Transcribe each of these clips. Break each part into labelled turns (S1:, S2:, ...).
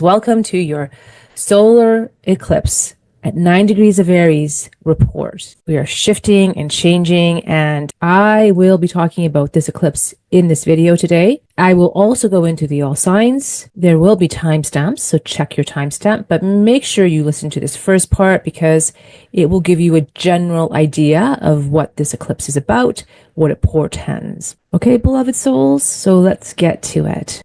S1: Welcome to your solar eclipse at 9 degrees of Aries report. We are shifting and changing, and I will be talking about this eclipse in this video today. I will also go into the all signs. There will be timestamps, so check your timestamp, but make sure you listen to this first part because it will give you a general idea of what this eclipse is about, what it portends. Okay, beloved souls, so let's get to it.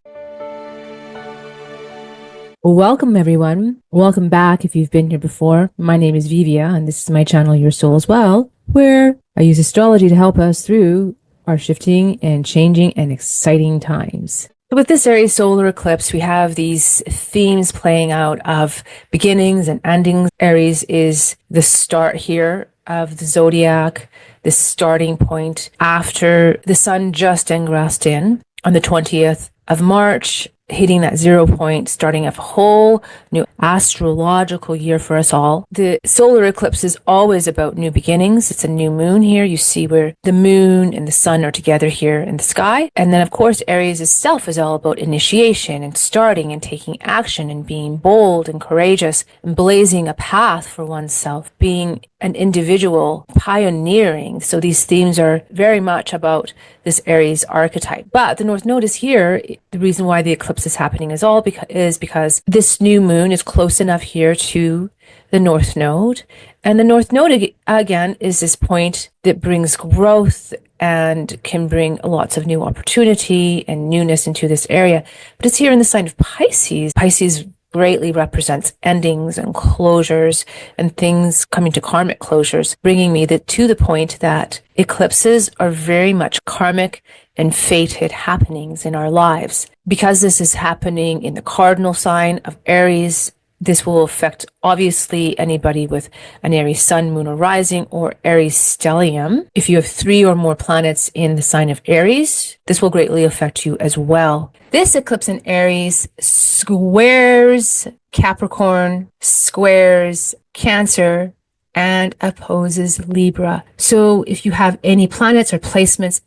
S1: Welcome everyone. Welcome back if you've been here before. My name is Vivia and this is my channel, Your Soul as Well, where I use astrology to help us through our shifting and changing and exciting times. So with this Aries solar eclipse, we have these themes playing out of beginnings and endings. Aries is the start here of the zodiac, the starting point after the sun just ingressed in on the 20th of March, hitting that 0 point, starting a whole new astrological year for us all. The solar eclipse is always about new beginnings. It's a new moon here. You see where the moon and the sun are together here in the sky. And then, of course, Aries itself is all about initiation and starting and taking action and being bold and courageous and blazing a path for oneself, being an individual, pioneering. So these themes are very much about this Aries archetype. But the North Node is here. The reason why the eclipse is happening is because this new moon is close enough here to the North Node. And the North Node, again, is this point that brings growth and can bring lots of new opportunity and newness into this area. But it's here in the sign of Pisces. Pisces greatly represents endings and closures and things coming to karmic closures, bringing me to the point that eclipses are very much karmic and fated happenings in our lives. Because this is happening in the cardinal sign of Aries, this will affect obviously anybody with an Aries sun, moon, or rising, or Aries stellium. If you have 3 or more planets in the sign of Aries, this will greatly affect you as well. This eclipse in Aries squares Capricorn, squares Cancer, and opposes Libra. So if you have any planets or placements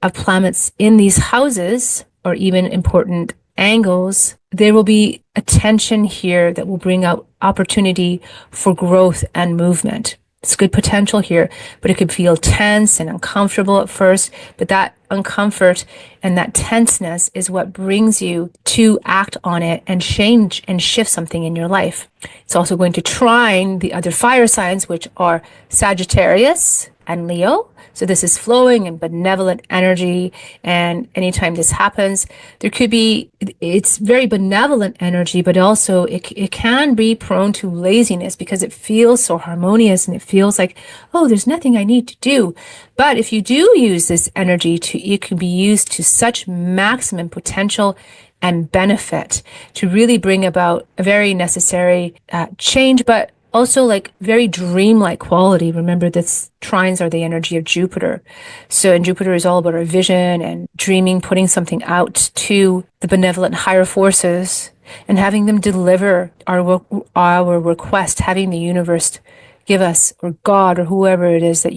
S1: of planets in these houses, or even important angles, there will be a tension here that will bring out opportunity for growth and movement. It's good potential here, but it could feel tense and uncomfortable at first, but that uncomfort and that tenseness is what brings you to act on it and change and shift something in your life. It's also going to trine the other fire signs, which are Sagittarius and Leo. So this is flowing and benevolent energy. And anytime this happens, it's very benevolent energy, but also it can be prone to laziness because it feels so harmonious and it feels like, oh, there's nothing I need to do. But if you do use this energy it can be used to such maximum potential and benefit to really bring about a very necessary change, but also like very dreamlike quality. Remember, this trines are the energy of Jupiter. And Jupiter is all about our vision and dreaming, putting something out to the benevolent higher forces and having them deliver our request, having the universe give us, or God, or whoever it is that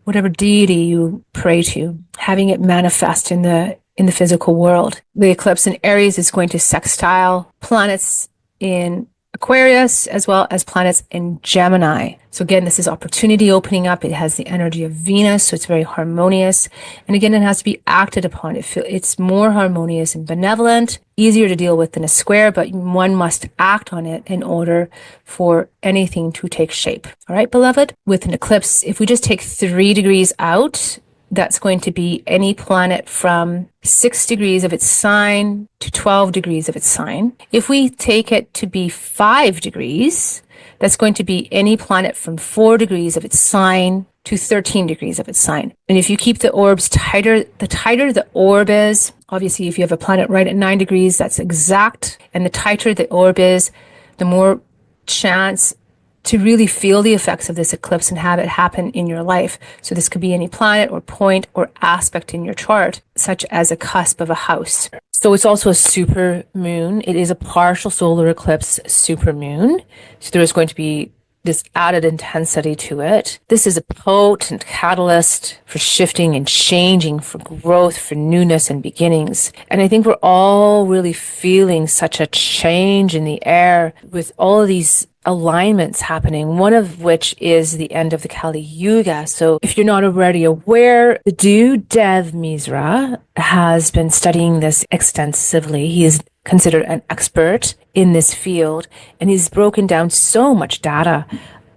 S1: whatever deity you pray to, having it manifest in the physical world. The eclipse in Aries is going to sextile planets in Aquarius as well as planets in Gemini. So again, this is opportunity opening up. It has the energy of Venus, so it's very harmonious. And again, it has to be acted upon. It's more harmonious and benevolent, easier to deal with than a square, but one must act on it in order for anything to take shape. All right, beloved? With an eclipse, if we just take 3 degrees out, that's going to be any planet from 6 degrees of its sign to 12 degrees of its sign. If we take it to be 5 degrees, that's going to be any planet from 4 degrees of its sign to 13 degrees of its sign. And if you keep the orbs tighter, the tighter the orb is, obviously if you have a planet right at 9 degrees, that's exact. And the tighter the orb is, the more chance to really feel the effects of this eclipse and have it happen in your life. So this could be any planet or point or aspect in your chart, such as a cusp of a house. So it's also a super moon. It is a partial solar eclipse super moon. So there is going to be this added intensity to it. This is a potent catalyst for shifting and changing, for growth, for newness and beginnings. And I think we're all really feeling such a change in the air with all of these alignments happening, one of which is the end of the Kali Yuga. So if you're not already aware, the dude Dev Misra has been studying this extensively. He is considered an expert in this field, and he's broken down so much data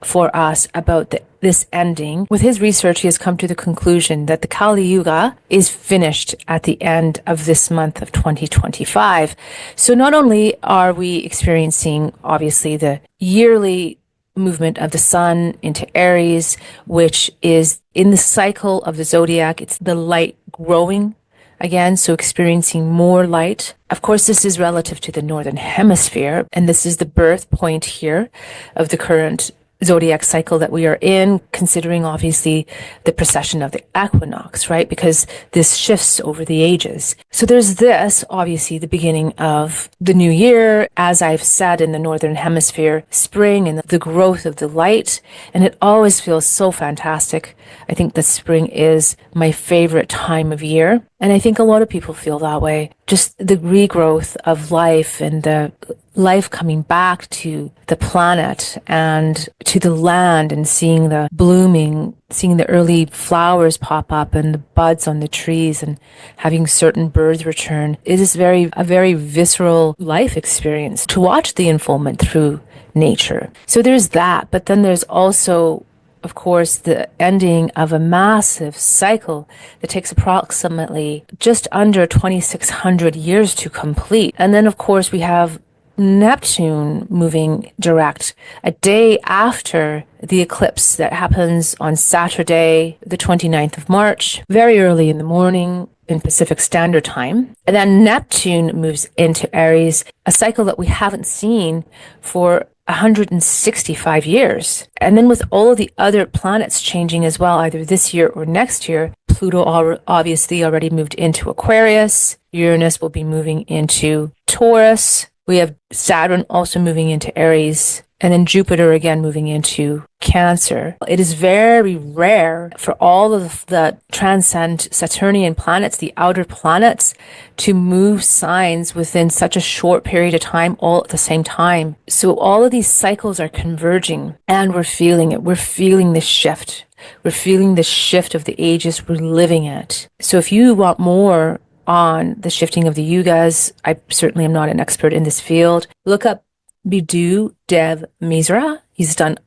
S1: for us about this ending. With his research, he has come to the conclusion that the Kali Yuga is finished at the end of this month of 2025. So not only are we experiencing, obviously, the yearly movement of the sun into Aries, which is in the cycle of the zodiac, it's the light growing again, so experiencing more light. Of course, this is relative to the northern hemisphere, and this is the birth point here of the current zodiac cycle that we are in, considering obviously the precession of the equinox, right? Because this shifts over the ages. So there's this, obviously, the beginning of the new year, as I've said, in the northern hemisphere, spring and the growth of the light. And it always feels so fantastic. I think that spring is my favorite time of year. And I think a lot of people feel that way. Just the regrowth of life and the life coming back to the planet and to the land, and seeing the blooming, seeing the early flowers pop up and the buds on the trees, and having certain birds return. It is a very visceral life experience to watch the unfoldment through nature. So there's that, but then there's also, of course, the ending of a massive cycle that takes approximately just under 2,600 years to complete. And then, of course, we have Neptune moving direct a day after the eclipse that happens on Saturday, the 29th of March, very early in the morning in Pacific Standard Time. And then Neptune moves into Aries, a cycle that we haven't seen for 165 years. And then with all of the other planets changing as well, either this year or next year, Pluto obviously already moved into Aquarius. Uranus will be moving into Taurus. We have Saturn also moving into Aries, and then Jupiter again moving into Cancer. It is very rare for all of the transcend Saturnian planets, the outer planets, to move signs within such a short period of time, all at the same time. So all of these cycles are converging, and we're feeling it. We're feeling the shift. We're feeling the shift of the ages. We're living it. So if you want more on the shifting of the yugas, I certainly am not an expert in this field. Look up Biddu Dev Misra. He's done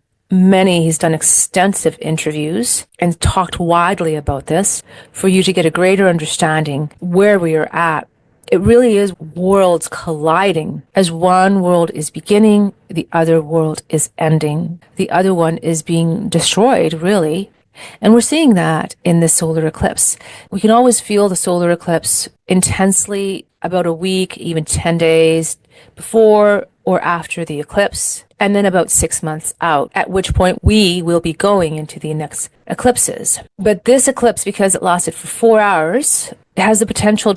S1: extensive interviews and talked widely about this for you to get a greater understanding where we are at. It really is worlds colliding. As one world is beginning, the other world is ending. The other one is being destroyed, really. And we're seeing that in the solar eclipse. We can always feel the solar eclipse intensely about a week, even 10 days before or after the eclipse, and then about 6 months out, at which point we will be going into the next eclipses. But this eclipse, because it lasted for 4 hours, it has the potential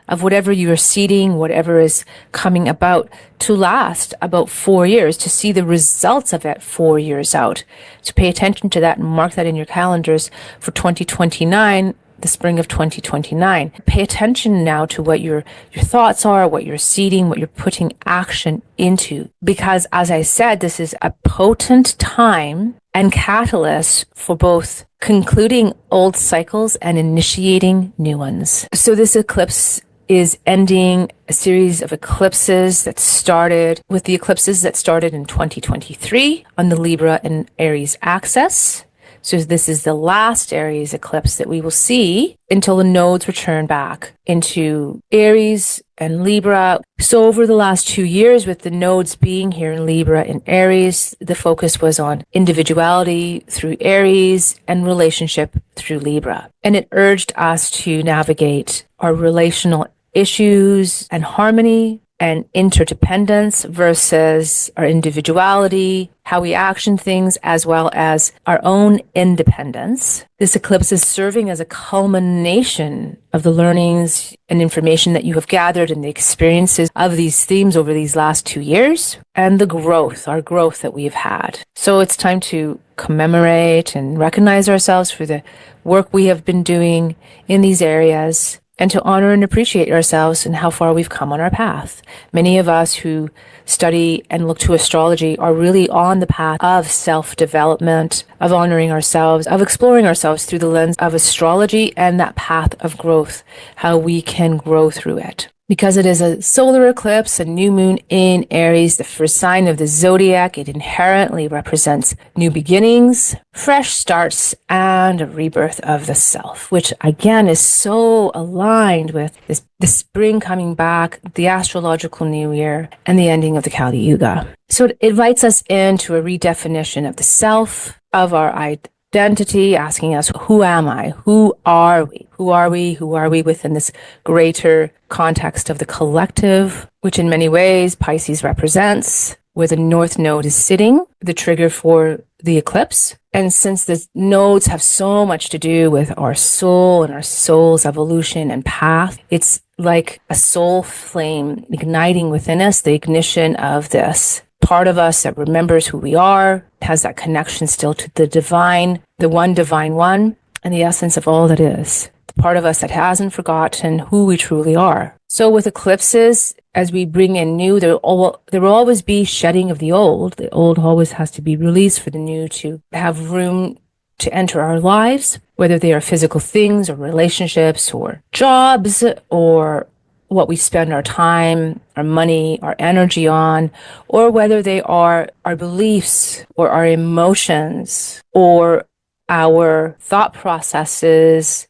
S1: of whatever you are seeding, whatever is coming about, to last about 4 years, to see the results of it 4 years out. So pay attention to that and mark that in your calendars for 2029, the spring of 2029. Pay attention now to what your thoughts are, what you're seeding, what you're putting action into. Because as I said, this is a potent time and catalyst for both concluding old cycles and initiating new ones. So this eclipse is ending a series of eclipses that started with the eclipses that started in 2023 on the Libra and Aries axis. So this is the last Aries eclipse that we will see until the nodes return back into Aries and Libra. So over the last 2 years, with the nodes being here in Libra and Aries, the focus was on individuality through Aries and relationship through Libra. And it urged us to navigate our relational issues and harmony and interdependence versus our individuality, how we action things, as well as our own independence. This eclipse is serving as a culmination of the learnings and information that you have gathered and the experiences of these themes over these last 2 years and the growth, our growth that we've had. So it's time to commemorate and recognize ourselves for the work we have been doing in these areas, and to honor and appreciate ourselves and how far we've come on our path. Many of us who study and look to astrology are really on the path of self-development, of honoring ourselves, of exploring ourselves through the lens of astrology and that path of growth, how we can grow through it. Because it is a solar eclipse, a new moon in Aries, the first sign of the zodiac, it inherently represents new beginnings, fresh starts, and a rebirth of the self, which again is so aligned with the spring coming back, the astrological new year, and the ending of the Kali Yuga. So it invites us into a redefinition of the self, of our identity, asking us, who am I? Who are we? Who are we? Who are we within this greater context of the collective, which in many ways Pisces represents, where the North Node is sitting, the trigger for the eclipse. And since the nodes have so much to do with our soul and our soul's evolution and path, it's like a soul flame igniting within us, the ignition of this part of us that remembers who we are, has that connection still to the divine, the one divine one, and the essence of all that is. The part of us that hasn't forgotten who we truly are. So with eclipses, as we bring in new, there will always be shedding of the old. The old always has to be released for the new to have room to enter our lives, whether they are physical things or relationships or jobs or what we spend our time, our money, our energy on, or whether they are our beliefs or our emotions or our thought processes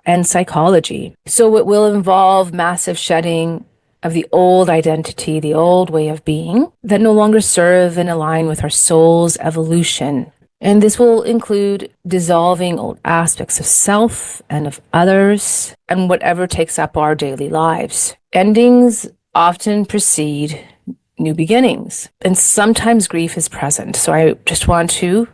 S1: and psychology. So it will involve massive shedding of the old identity, the old way of being that no longer serve and align with our soul's evolution. And this will include dissolving old aspects of self and of others and whatever takes up our daily lives. Endings often precede new beginnings, and sometimes grief is present. So I just want to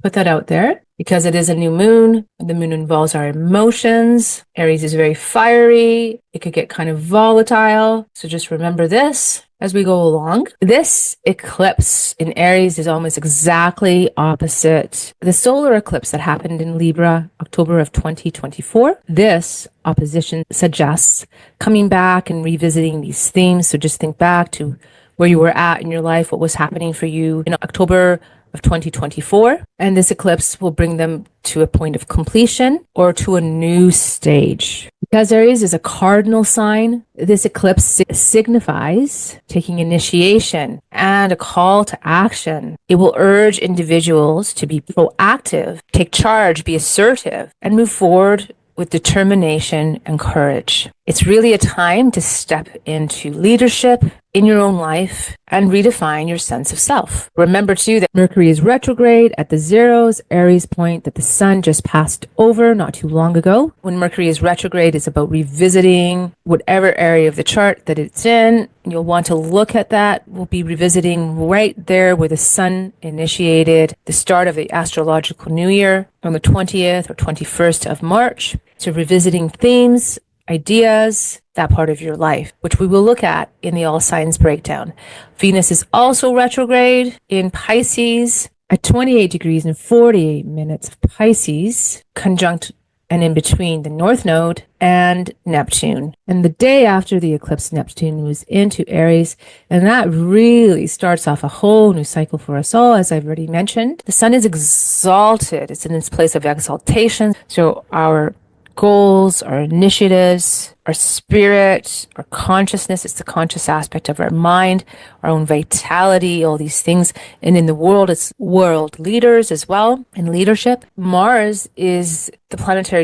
S1: put that out there because it is a new moon. The moon involves our emotions. Aries is very fiery. It could get kind of volatile. So just remember this as we go along. This eclipse in Aries is almost exactly opposite the solar eclipse that happened in Libra, October of 2024. This opposition suggests coming back and revisiting these themes. So just think back to where you were at in your life, what was happening for you in October of 2024. And this eclipse will bring them to a point of completion or to a new stage. Because Aries is a cardinal sign, this eclipse signifies taking initiation and a call to action. It will urge individuals to be proactive, take charge, be assertive, and move forward with determination and courage. It's really a time to step into leadership in your own life and redefine your sense of self. Remember too that Mercury is retrograde at the zeros Aries point that the sun just passed over not too long ago. When Mercury is retrograde, it's about revisiting whatever area of the chart that it's in. You'll want to look at that. We'll be revisiting right there where the sun initiated the start of the astrological new year on the 20th or 21st of March. So revisiting themes, ideas, that part of your life, which we will look at in the all signs breakdown. Venus is also retrograde in Pisces at 28 degrees and 48 minutes of Pisces, conjunct and in between the North Node and Neptune. And the day after the eclipse, Neptune was into Aries, and that really starts off a whole new cycle for us all, as I've already mentioned. The sun is exalted. It's in its place of exaltation. So our goals, our initiatives, our spirit, our consciousness, it's the conscious aspect of our mind, our own vitality, all these things. And in the world, it's world leaders as well, and leadership. Mars is the planetary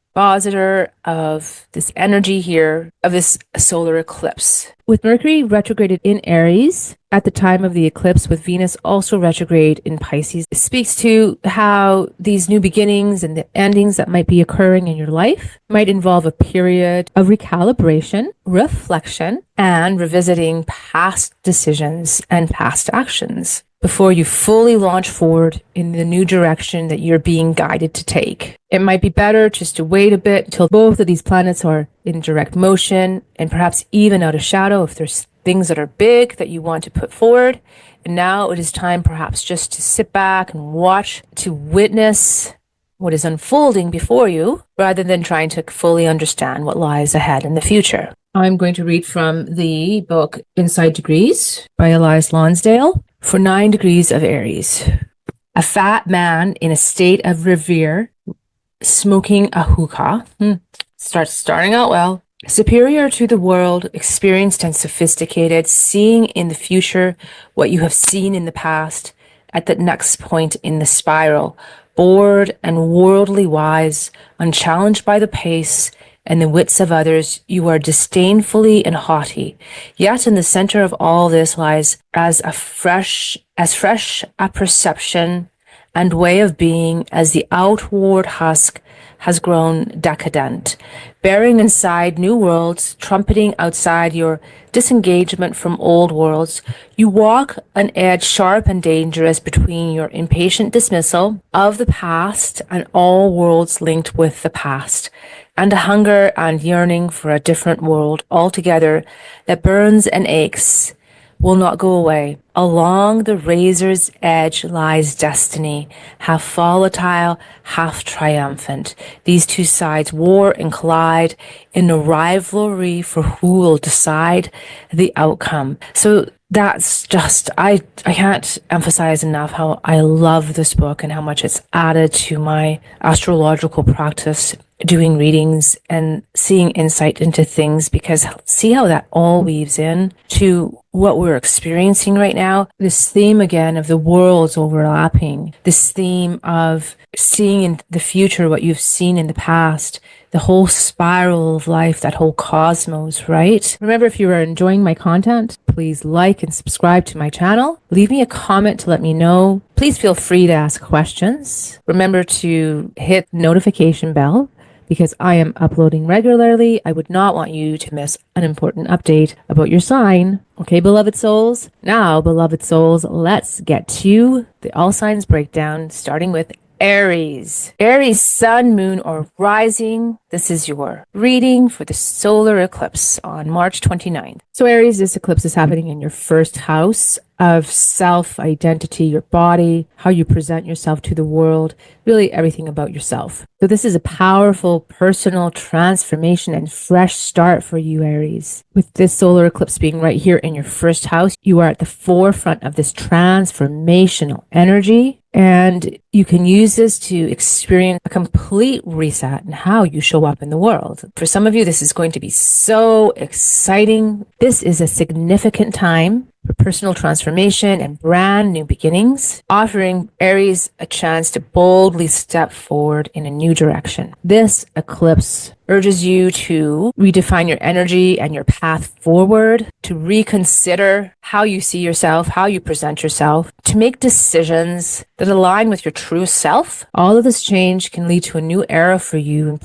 S1: expositor of this energy here of this solar eclipse. With Mercury retrograded in Aries at the time of the eclipse, with Venus also retrograde in Pisces, it speaks to how these new beginnings and the endings that might be occurring in your life might involve a period of recalibration, reflection, and revisiting past decisions and past actions before you fully launch forward in the new direction that you're being guided to take. It might be better just to wait a bit until both of these planets are in direct motion and perhaps even out of shadow if there's things that are big that you want to put forward. And now it is time perhaps just to sit back and watch, to witness what is unfolding before you rather than trying to fully understand what lies ahead in the future. I'm going to read from the book Inside Degrees by Elias Lonsdale for 9 degrees of Aries. A fat man in a state of revere, smoking a hookah. Starting out well. Superior to the world, experienced and sophisticated, seeing in the future what you have seen in the past at the next point in the spiral. Bored and worldly wise, unchallenged by the pace and the wits of others, you are disdainfully and haughty. Yet in the center of all this lies as fresh a perception and way of being as the outward husk has grown decadent, bearing inside new worlds, trumpeting outside your disengagement from old worlds. You walk an edge sharp and dangerous between your impatient dismissal of the past and all worlds linked with the past, and a hunger and yearning for a different world altogether that burns and aches, will not go away. Along the razor's edge lies destiny, half volatile, half triumphant. These two sides war and collide in a rivalry for who will decide the outcome. So that's just, I can't emphasize enough how I love this book and how much it's added to my astrological practice, doing readings and seeing insight into things, because see how that all weaves in to what we're experiencing right now. This theme again of the worlds overlapping, this theme of seeing in the future what you've seen in the past, the whole spiral of life, that whole cosmos, right? Remember, if you are enjoying my content, please like and subscribe to my channel. Leave me a comment to let me know. Please feel free to ask questions. Remember to hit the notification bell, because I am uploading regularly. I would not want you to miss an important update about your sign. Okay, beloved souls? Now, beloved souls, let's get to the all signs breakdown, starting with Aries. Aries, sun, moon, or rising. This is your reading for the solar eclipse on March 29th. So Aries, this eclipse is happening in your first house of self-identity, your body, how you present yourself to the world, really everything about yourself. So this is a powerful personal transformation and fresh start for you, Aries. With this solar eclipse being right here in your first house, you are at the forefront of this transformational energy, and you can use this to experience a complete reset in how you show up in the world. For some of you, this is going to be so exciting. This is a significant time for personal transformation and brand new beginnings, offering Aries a chance to boldly step forward in a new direction. This eclipse urges you to redefine your energy and your path forward, to reconsider how you see yourself, how you present yourself, to make decisions that align with your true self. All of this change can lead to a new era for you in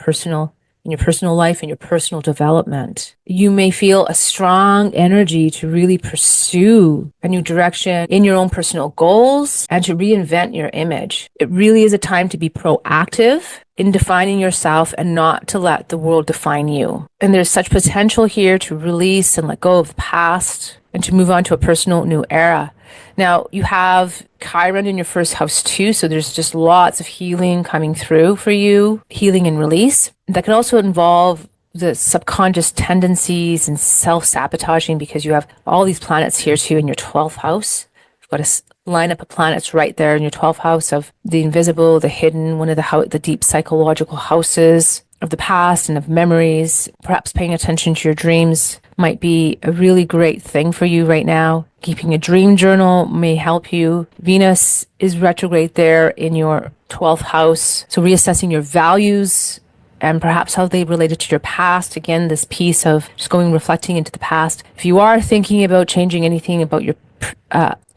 S1: your personal life and your personal development. You may feel a strong energy to really pursue a new direction in your own personal goals and to reinvent your image. It really is a time to be proactive in defining yourself and not to let the world define you. And there's such potential here to release and let go of the past and to move on to a personal new era. Now, you have Chiron in your first house too, so there's just lots of healing coming through for you, healing and release. That can also involve the subconscious tendencies and self-sabotaging, because you have all these planets here too in your 12th house. You've got a lineup of planets right there in your 12th house of the invisible, the hidden, one of the deep psychological houses of the past and of memories. Perhaps paying attention to your dreams might be a really great thing for you right now. Keeping a dream journal may help you. Venus is retrograde there in your 12th house. So reassessing your values and perhaps how they related to your past. Again, this piece of just reflecting into the past. If you are thinking about changing anything about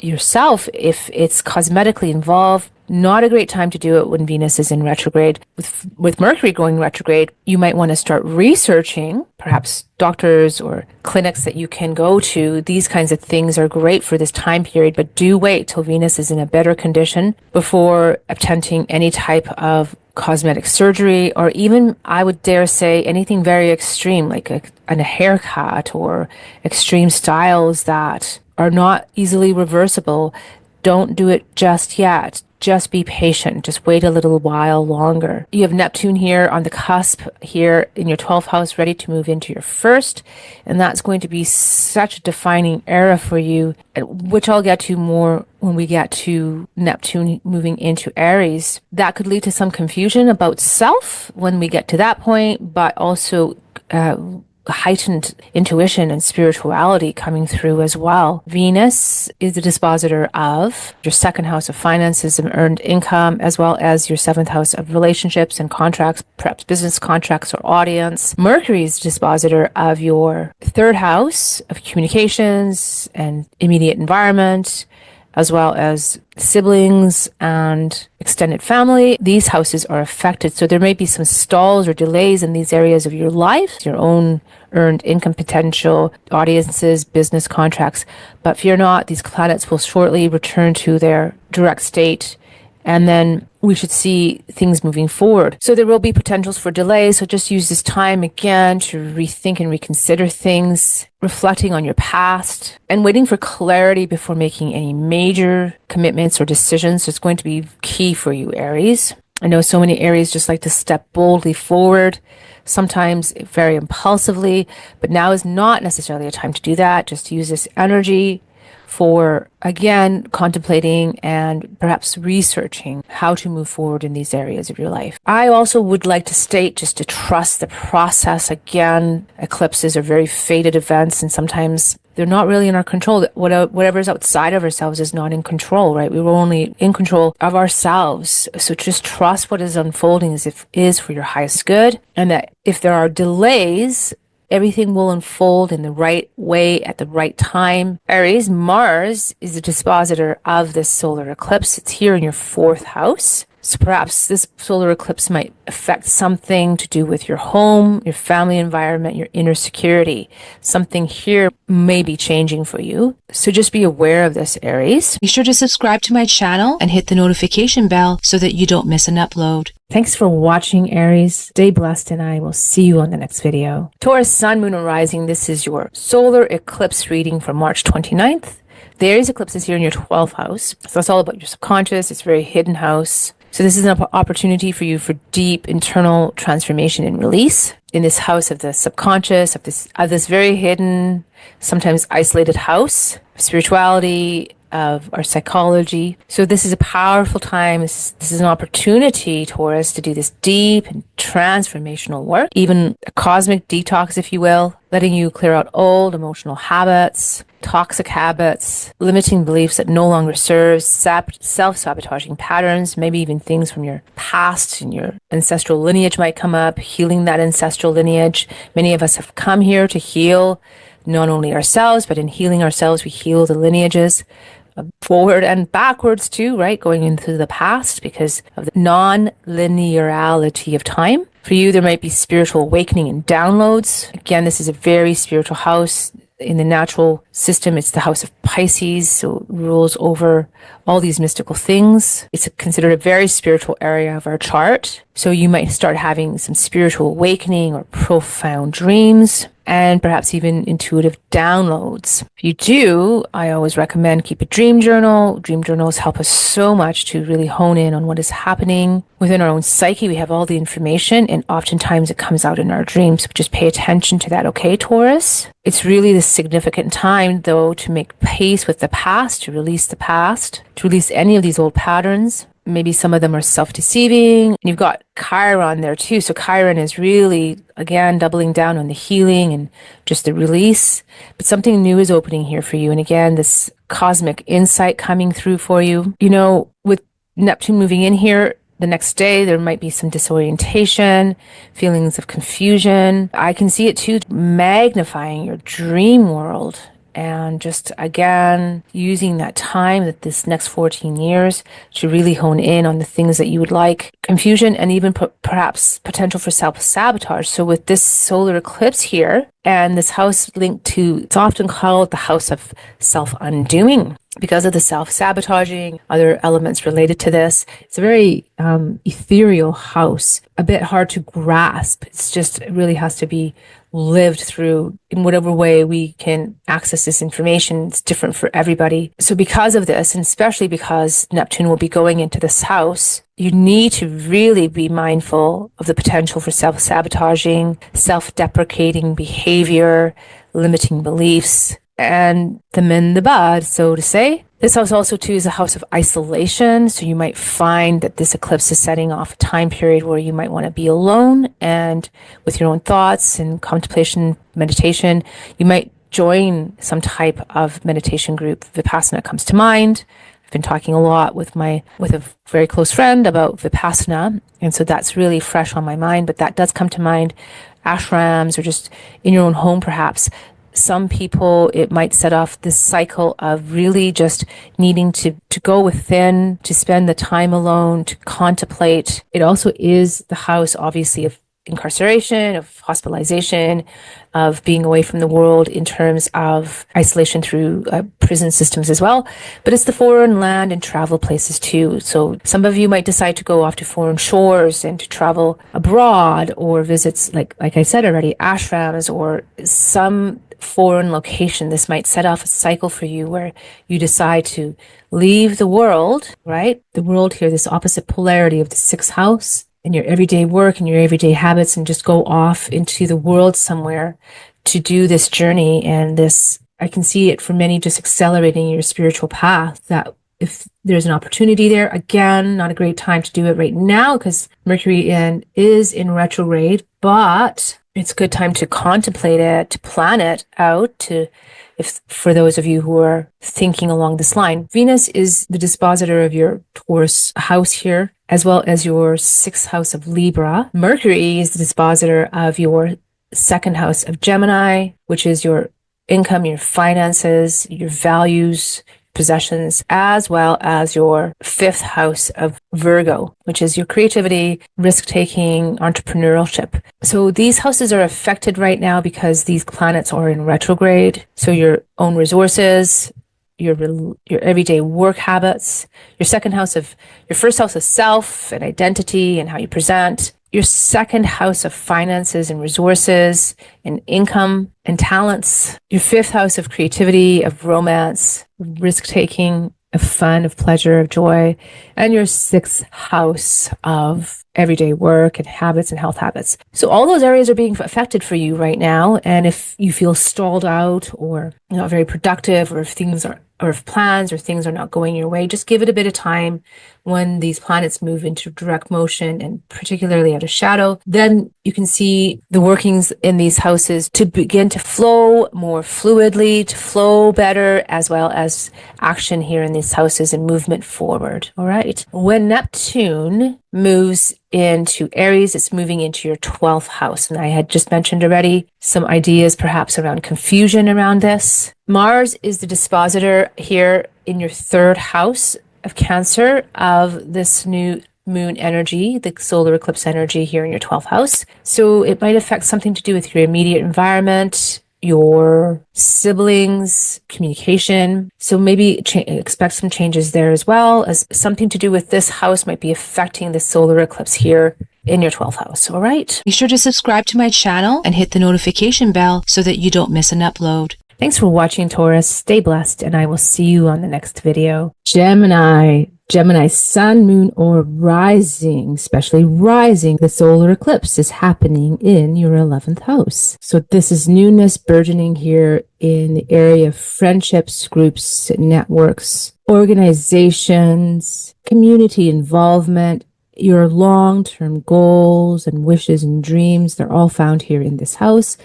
S1: yourself, if it's cosmetically involved, not a great time to do it when Venus is in retrograde. With Mercury going retrograde, you might want to start researching, perhaps doctors or clinics that you can go to. These kinds of things are great for this time period, but do wait till Venus is in a better condition before attempting any type of cosmetic surgery, or even, I would dare say, anything very extreme, like a haircut or extreme styles that are not easily reversible. Don't do it just yet. Just be patient. Just wait a little while longer. You have Neptune here on the cusp here in your 12th house, ready to move into your first. And that's going to be such a defining era for you, which I'll get to more when we get to Neptune moving into Aries. That could lead to some confusion about self when we get to that point, but also heightened intuition and spirituality coming through as well. Venus is the dispositor of your second house of finances and earned income, as well as your seventh house of relationships and contracts, perhaps business contracts or audience. Mercury is the dispositor of your third house of communications and immediate environment, as well as siblings and extended family. These houses are affected. So there may be some stalls or delays in these areas of your life, your own earned income potential, audiences, business contracts. But fear not, these planets will shortly return to their direct state, and then we should see things moving forward. So there will be potentials for delays. So just use this time again to rethink and reconsider things, reflecting on your past and waiting for clarity before making any major commitments or decisions. It's going to be key for you, Aries. I know so many Aries just like to step boldly forward, sometimes very impulsively, but now is not necessarily a time to do that. Just use this energy for, again, contemplating and perhaps researching how to move forward in these areas of your life. I also would like to state just to trust the process. Again, eclipses are very fated events, and sometimes they're not really in our control. Whatever is outside of ourselves is not in control, right? We were only in control of ourselves. So just trust what is unfolding as if is for your highest good, and that if there are delays, everything will unfold in the right way at the right time. Aries, Mars is the dispositor of this solar eclipse. It's here in your fourth house. So perhaps this solar eclipse might affect something to do with your home, your family environment, your inner security. Something here may be changing for you. So just be aware of this, Aries. Be sure to subscribe to my channel and hit the notification bell so that you don't miss an upload. Thanks for watching, Aries. Stay blessed, and I will see you on the next video. Taurus, Sun, Moon, and Rising. This is your solar eclipse reading for March 29th. The Aries eclipse is here in your 12th house. So that's all about your subconscious. It's a very hidden house. So this is an opportunity for you for deep internal transformation and release in this house of the subconscious, of this very hidden, sometimes isolated house of spirituality, of our psychology. So this is a powerful time. This is an opportunity, Taurus, to do this deep and transformational work, even a cosmic detox, if you will, letting you clear out old emotional habits, toxic habits, limiting beliefs that no longer serve, self-sabotaging patterns, maybe even things from your past and your ancestral lineage might come up, healing that ancestral lineage. Many of us have come here to heal not only ourselves, but in healing ourselves, we heal the lineages forward and backwards too, right? Going into the past because of the non-linearity of time. For you, there might be spiritual awakening and downloads. Again, this is a very spiritual house. In the natural system, it's the house of Pisces, so it rules over all these mystical things. It's considered a very spiritual area of our chart. So you might start having some spiritual awakening or profound dreams, and perhaps even intuitive downloads. If you do, I always recommend keep a dream journal. Dream journals help us so much to really hone in on what is happening within our own psyche. We have all the information, and oftentimes it comes out in our dreams. So just pay attention to that, okay, Taurus? It's really the significant time, though, to make peace with the past, to release the past, to release any of these old patterns. Maybe some of them are self-deceiving. And you've got Chiron there too. So Chiron is really, again, doubling down on the healing and just the release. But something new is opening here for you. And again, this cosmic insight coming through for you. You know, with Neptune moving in here, the next day, there might be some disorientation, feelings of confusion. I can see it too, magnifying your dream world and just, again, using that time, that this next 14 years, to really hone in on the things that you would like. Confusion and even perhaps potential for self-sabotage. So with this solar eclipse here, and this house linked to, it's often called the house of self-undoing, because of the self-sabotaging, other elements related to this. It's a very ethereal house, a bit hard to grasp. It's just, it really has to be lived through in whatever way we can access this information. It's different for everybody. So because of this, and especially because Neptune will be going into this house, you need to really be mindful of the potential for self-sabotaging, self-deprecating behavior, limiting beliefs, and them in the bud, so to say. This house also too is a house of isolation. So you might find that this eclipse is setting off a time period where you might want to be alone and with your own thoughts and contemplation, meditation. You might join some type of meditation group. Vipassana comes to mind. I've been talking a lot with a very close friend about Vipassana. And so that's really fresh on my mind, but that does come to mind. Ashrams, or just in your own home, perhaps. Some people, it might set off this cycle of really just needing to go within, to spend the time alone, to contemplate. It also is the house, obviously, of incarceration, of hospitalization, of being away from the world in terms of isolation through prison systems as well. But it's the foreign land and travel places too. So some of you might decide to go off to foreign shores and to travel abroad, or visits, like I said already, ashrams or some foreign location. This might set off a cycle for you where you decide to leave the world, right? The world here, this opposite polarity of the sixth house, and your everyday work and your everyday habits, and just go off into the world somewhere to do this journey. And this, I can see it for many, just accelerating your spiritual path. That if there's an opportunity there, again, not a great time to do it right now because Mercury is in retrograde, but it's a good time to contemplate it, to plan it out, for those of you who are thinking along this line. Venus is the dispositor of your Taurus house here, as well as your sixth house of Libra. Mercury is the dispositor of your second house of Gemini, which is your income, your finances, your values, possessions, as well as your fifth house of Virgo, which is your creativity, risk-taking, entrepreneurship. So these houses are affected right now because these planets are in retrograde. So your own resources, your everyday work habits, your first house of self and identity and how you present, your second house of finances and resources and income and talents, your fifth house of creativity, of romance, risk-taking, of fun, of pleasure, of joy, and your sixth house of everyday work and habits and health habits. So all those areas are being affected for you right now. And if you feel stalled out or not very productive, or if plans or things are not going your way, just give it a bit of time. When these planets move into direct motion, and particularly out of shadow, then you can see the workings in these houses to begin to flow more fluidly, to flow better, as well as action here in these houses and movement forward. All right. When Neptune moves into Aries, it's moving into your 12th house. And I had just mentioned already some ideas perhaps around confusion around this. Mars is the dispositor here in your third house of Cancer of this new moon energy, the solar eclipse energy here in your 12th house. So it might affect something to do with your immediate environment, your siblings, communication. So maybe expect some changes there, as well as something to do with this house might be affecting the solar eclipse here in your 12th house. All right. Be sure to subscribe to my channel and hit the notification bell so that you don't miss an upload. Thanks for watching, Taurus. Stay blessed, and I will see you on the next video. Gemini sun, moon, or rising, especially rising, the solar eclipse is happening in your 11th house. So this is newness burgeoning here in the area of friendships, groups, networks, organizations, community involvement, your long-term goals and wishes and dreams. They're all found here in this house.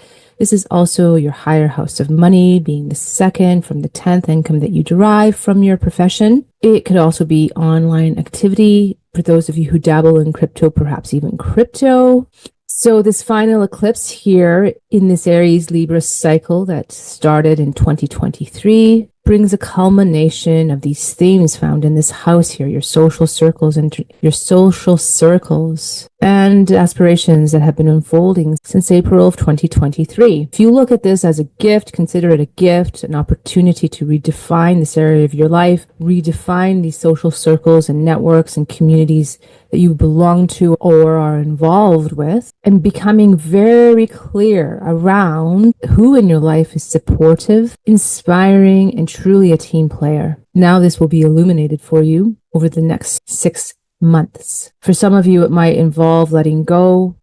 S1: This is also your higher house of money, being the second from the 10th income that you derive from your profession. It could also be online activity for those of you who dabble in crypto, perhaps even crypto. So this final eclipse here in this Aries Libra cycle that started in 2023 brings a culmination of these themes found in this house here, your social circles and aspirations that have been unfolding since April of 2023. If you look at this as a gift, consider it a gift, an opportunity to redefine this area of your life, redefine these social circles and networks and communities that you belong to or are involved with, and becoming very clear around who in your life is supportive, inspiring, and truly a team player. Now this will be illuminated for you over the next 6 months. For some of you, it might involve letting go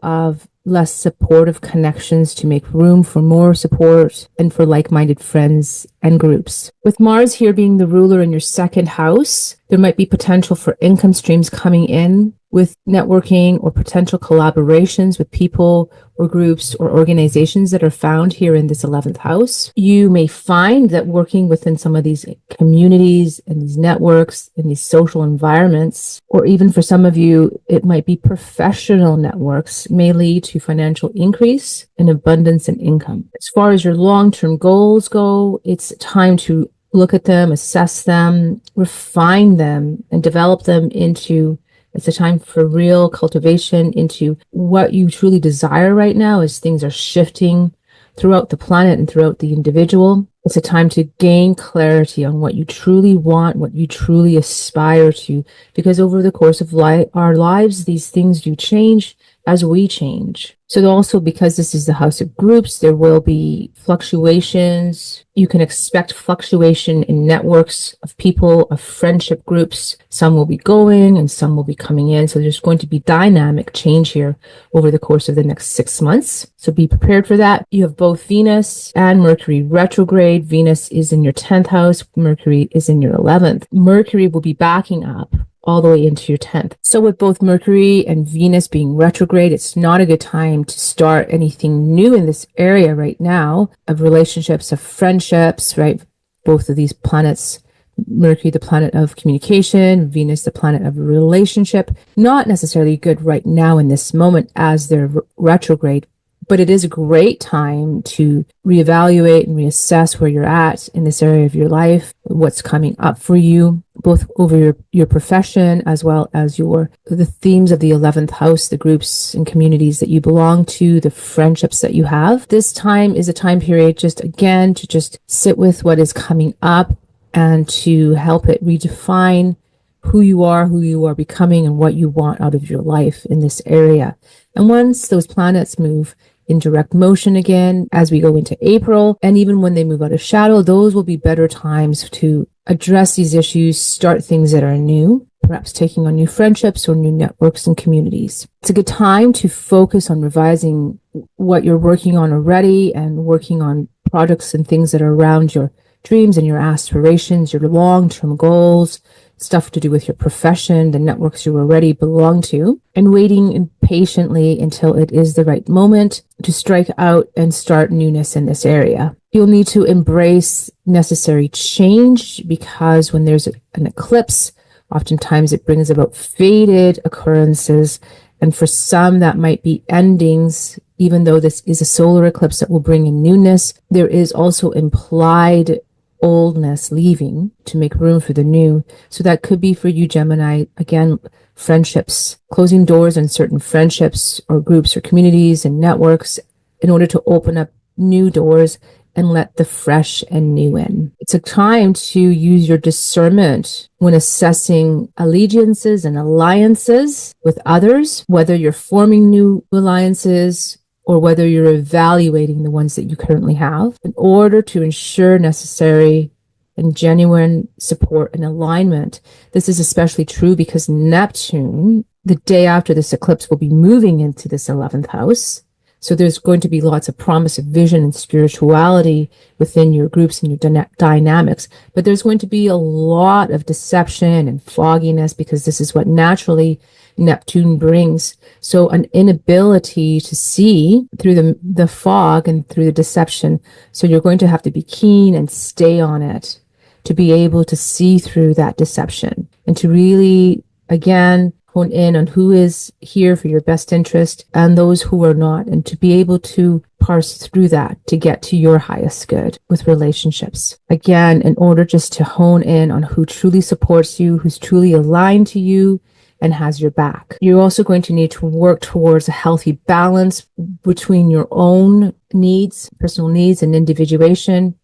S1: of less supportive connections to make room for more support and for like-minded friends and groups. With Mars here being the ruler in your second house, there might be potential for income streams coming in with networking or potential collaborations with people or groups or organizations that are found here in this 11th house. You may find that working within some of these communities and these networks and these social environments, or even for some of you, it might be professional networks, may lead to financial increase and abundance and income. As far as your long-term goals go, it's time to look at them, assess them, refine them, and develop them into it's a time for real cultivation into what you truly desire right now as things are shifting throughout the planet and throughout the individual. It's a time to gain clarity on what you truly want, what you truly aspire to, because over the course of our lives, these things do change as we change. So also, because this is the house of groups, there will be fluctuations. You can expect fluctuation in networks of people, of friendship groups. Some will be going and some will be coming in. So there's going to be dynamic change here over the course of the next 6 months. So be prepared for that. You have both Venus and Mercury retrograde. Venus is in your 10th house. Mercury is in your 11th. Mercury will be backing up all the way into your 10th. So with both Mercury and Venus being retrograde, it's not a good time to start anything new in this area right now of relationships, of friendships, right? Both of these planets, Mercury, the planet of communication, Venus, the planet of relationship, not necessarily good right now in this moment as they're retrograde. But it is a great time to reevaluate and reassess where you're at in this area of your life, what's coming up for you, both over your profession as well as the themes of the 11th house, the groups and communities that you belong to, the friendships that you have. This time is a time period to just sit with what is coming up and to help it redefine who you are becoming, and what you want out of your life in this area. And once those planets move in direct motion again, as we go into April, and even when they move out of shadow, those will be better times to address these issues, start things that are new, perhaps taking on new friendships or new networks and communities. It's a good time to focus on revising what you're working on already and working on projects and things that are around your dreams and your aspirations, your long-term goals, stuff to do with your profession, the networks you already belong to, and waiting impatiently until it is the right moment to strike out and start newness in this area. You'll need to embrace necessary change, because when there's an eclipse, oftentimes it brings about fated occurrences. And for some, that might be endings. Even though this is a solar eclipse that will bring in newness, there is also implied oldness leaving to make room for the new. So that could be for you, Gemini, again, friendships, closing doors on certain friendships or groups or communities and networks in order to open up new doors and let the fresh and new in. It's a time to use your discernment when assessing allegiances and alliances with others, whether you're forming new alliances or whether you're evaluating the ones that you currently have, in order to ensure necessary and genuine support and alignment. This is especially true because Neptune, the day after this eclipse, will be moving into this 11th house. So there's going to be lots of promise of vision and spirituality within your groups and your dynamics. But there's going to be a lot of deception and fogginess, because this is what naturally Neptune brings. So an inability to see through the fog and through the deception. So you're going to have to be keen and stay on it to be able to see through that deception and to really, again, hone in on who is here for your best interest and those who are not, and to be able to parse through that to get to your highest good with relationships. Again, in order just to hone in on who truly supports you, who's truly aligned to you and has your back. You're also going to need to work towards a healthy balance between your own needs, personal needs, and individuation,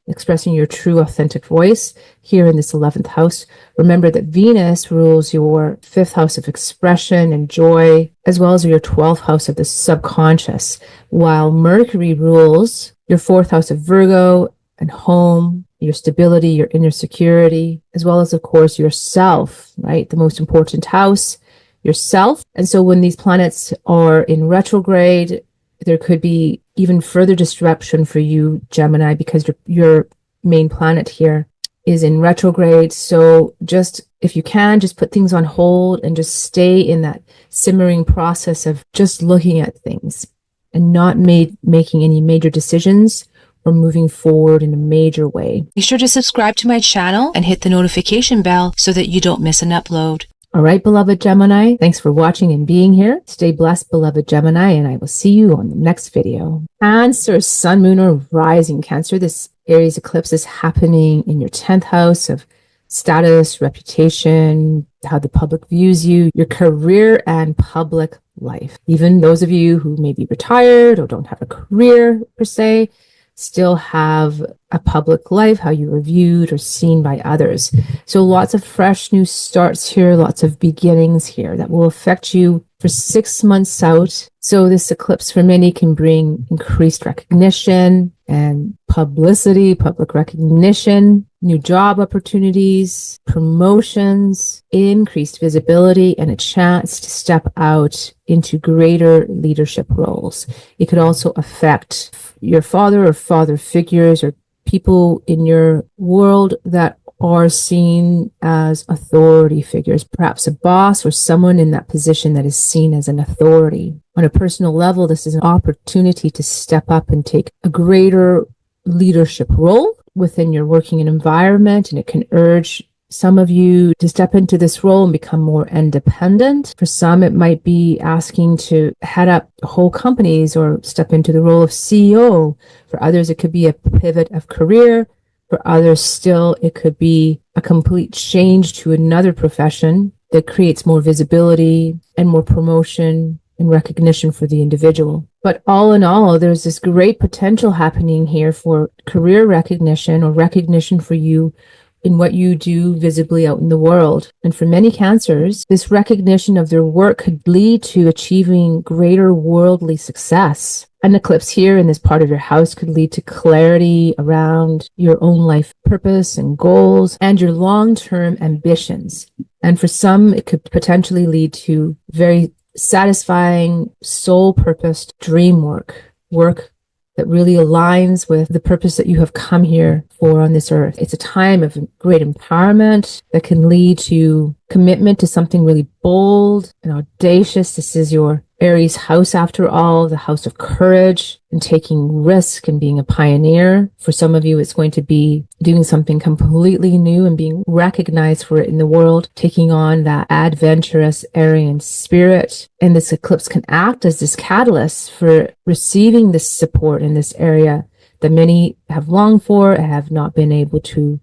S1: expressing your true authentic voice here in this 11th house. Remember that Venus rules your 5th house of expression and joy, as well as your 12th house of the subconscious, while Mercury rules your 4th house of Virgo and home, your stability, your inner security, as well as, of course, yourself, right? The most important house, yourself. And so when these planets are in retrograde, there could be even further disruption for you, Gemini, because your main planet here is in retrograde. So just, if you can, just put things on hold and just stay in that simmering process of just looking at things and not making any major decisions or moving forward in a major way. Be sure to subscribe to my channel and hit the notification bell so that you don't miss an upload. All right, beloved Gemini, thanks for watching and being here. Stay blessed, beloved Gemini, and I will see you on the next video. Cancer, Sun, Moon, or Rising. Cancer, this Aries eclipse is happening in your 10th house of status, reputation, how the public views you, your career and public life. Even those of you who may be retired or don't have a career per se, still have a public life, how you are viewed or seen by others. So lots of fresh new starts here, lots of beginnings here that will affect you for 6 months out. So this eclipse for many can bring increased recognition and publicity, public recognition, new job opportunities, promotions, increased visibility, and a chance to step out into greater leadership roles. It could also affect your father or father figures or people in your world that are seen as authority figures, perhaps a boss or someone in that position that is seen as an authority. On a personal level, this is an opportunity to step up and take a greater leadership role within your working environment, and it can urge some of you to step into this role and become more independent. For some, it might be asking to head up whole companies or step into the role of CEO. For others, it could be a pivot of career. For others still, it could be a complete change to another profession that creates more visibility and more promotion and recognition for the individual. But all in all, there's this great potential happening here for career recognition or recognition for you in what you do visibly out in the world. And for many Cancers, this recognition of their work could lead to achieving greater worldly success. An eclipse here in this part of your house could lead to clarity around your own life purpose and goals and your long-term ambitions. And for some, it could potentially lead to very satisfying, soul-purposed dream work that really aligns with the purpose that you have come here for on this earth. It's a time of great empowerment that can lead to commitment to something really bold and audacious. This is your Aries house, after all, the house of courage and taking risk and being a pioneer. For some of you, it's going to be doing something completely new and being recognized for it in the world, taking on that adventurous Aryan spirit. And this eclipse can act as this catalyst for receiving this support in this area that many have longed for and have not been able to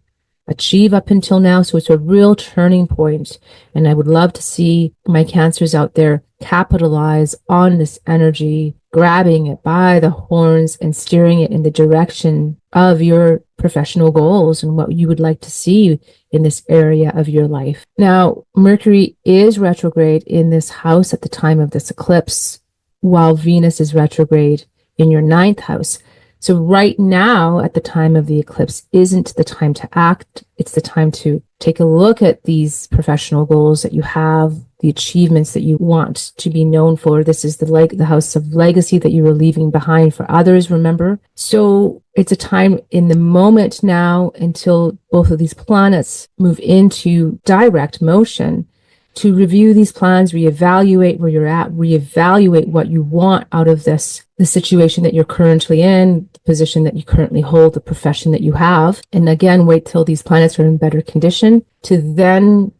S1: achieve up until now. So it's a real turning point. And I would love to see my Cancers out there capitalize on this energy, grabbing it by the horns and steering it in the direction of your professional goals and what you would like to see in this area of your life. Now, Mercury is retrograde in this house at the time of this eclipse, while Venus is retrograde in your 9th house. So right now, at the time of the eclipse, isn't the time to act. It's the time to take a look at these professional goals that you have, the achievements that you want to be known for. This is the house of legacy that you are leaving behind for others, remember? So it's a time in the moment now until both of these planets move into direct motion to review these plans, reevaluate where you're at, reevaluate what you want out of this, the situation that you're currently in, the position that you currently hold, the profession that you have. And again, wait till these planets are in better condition to then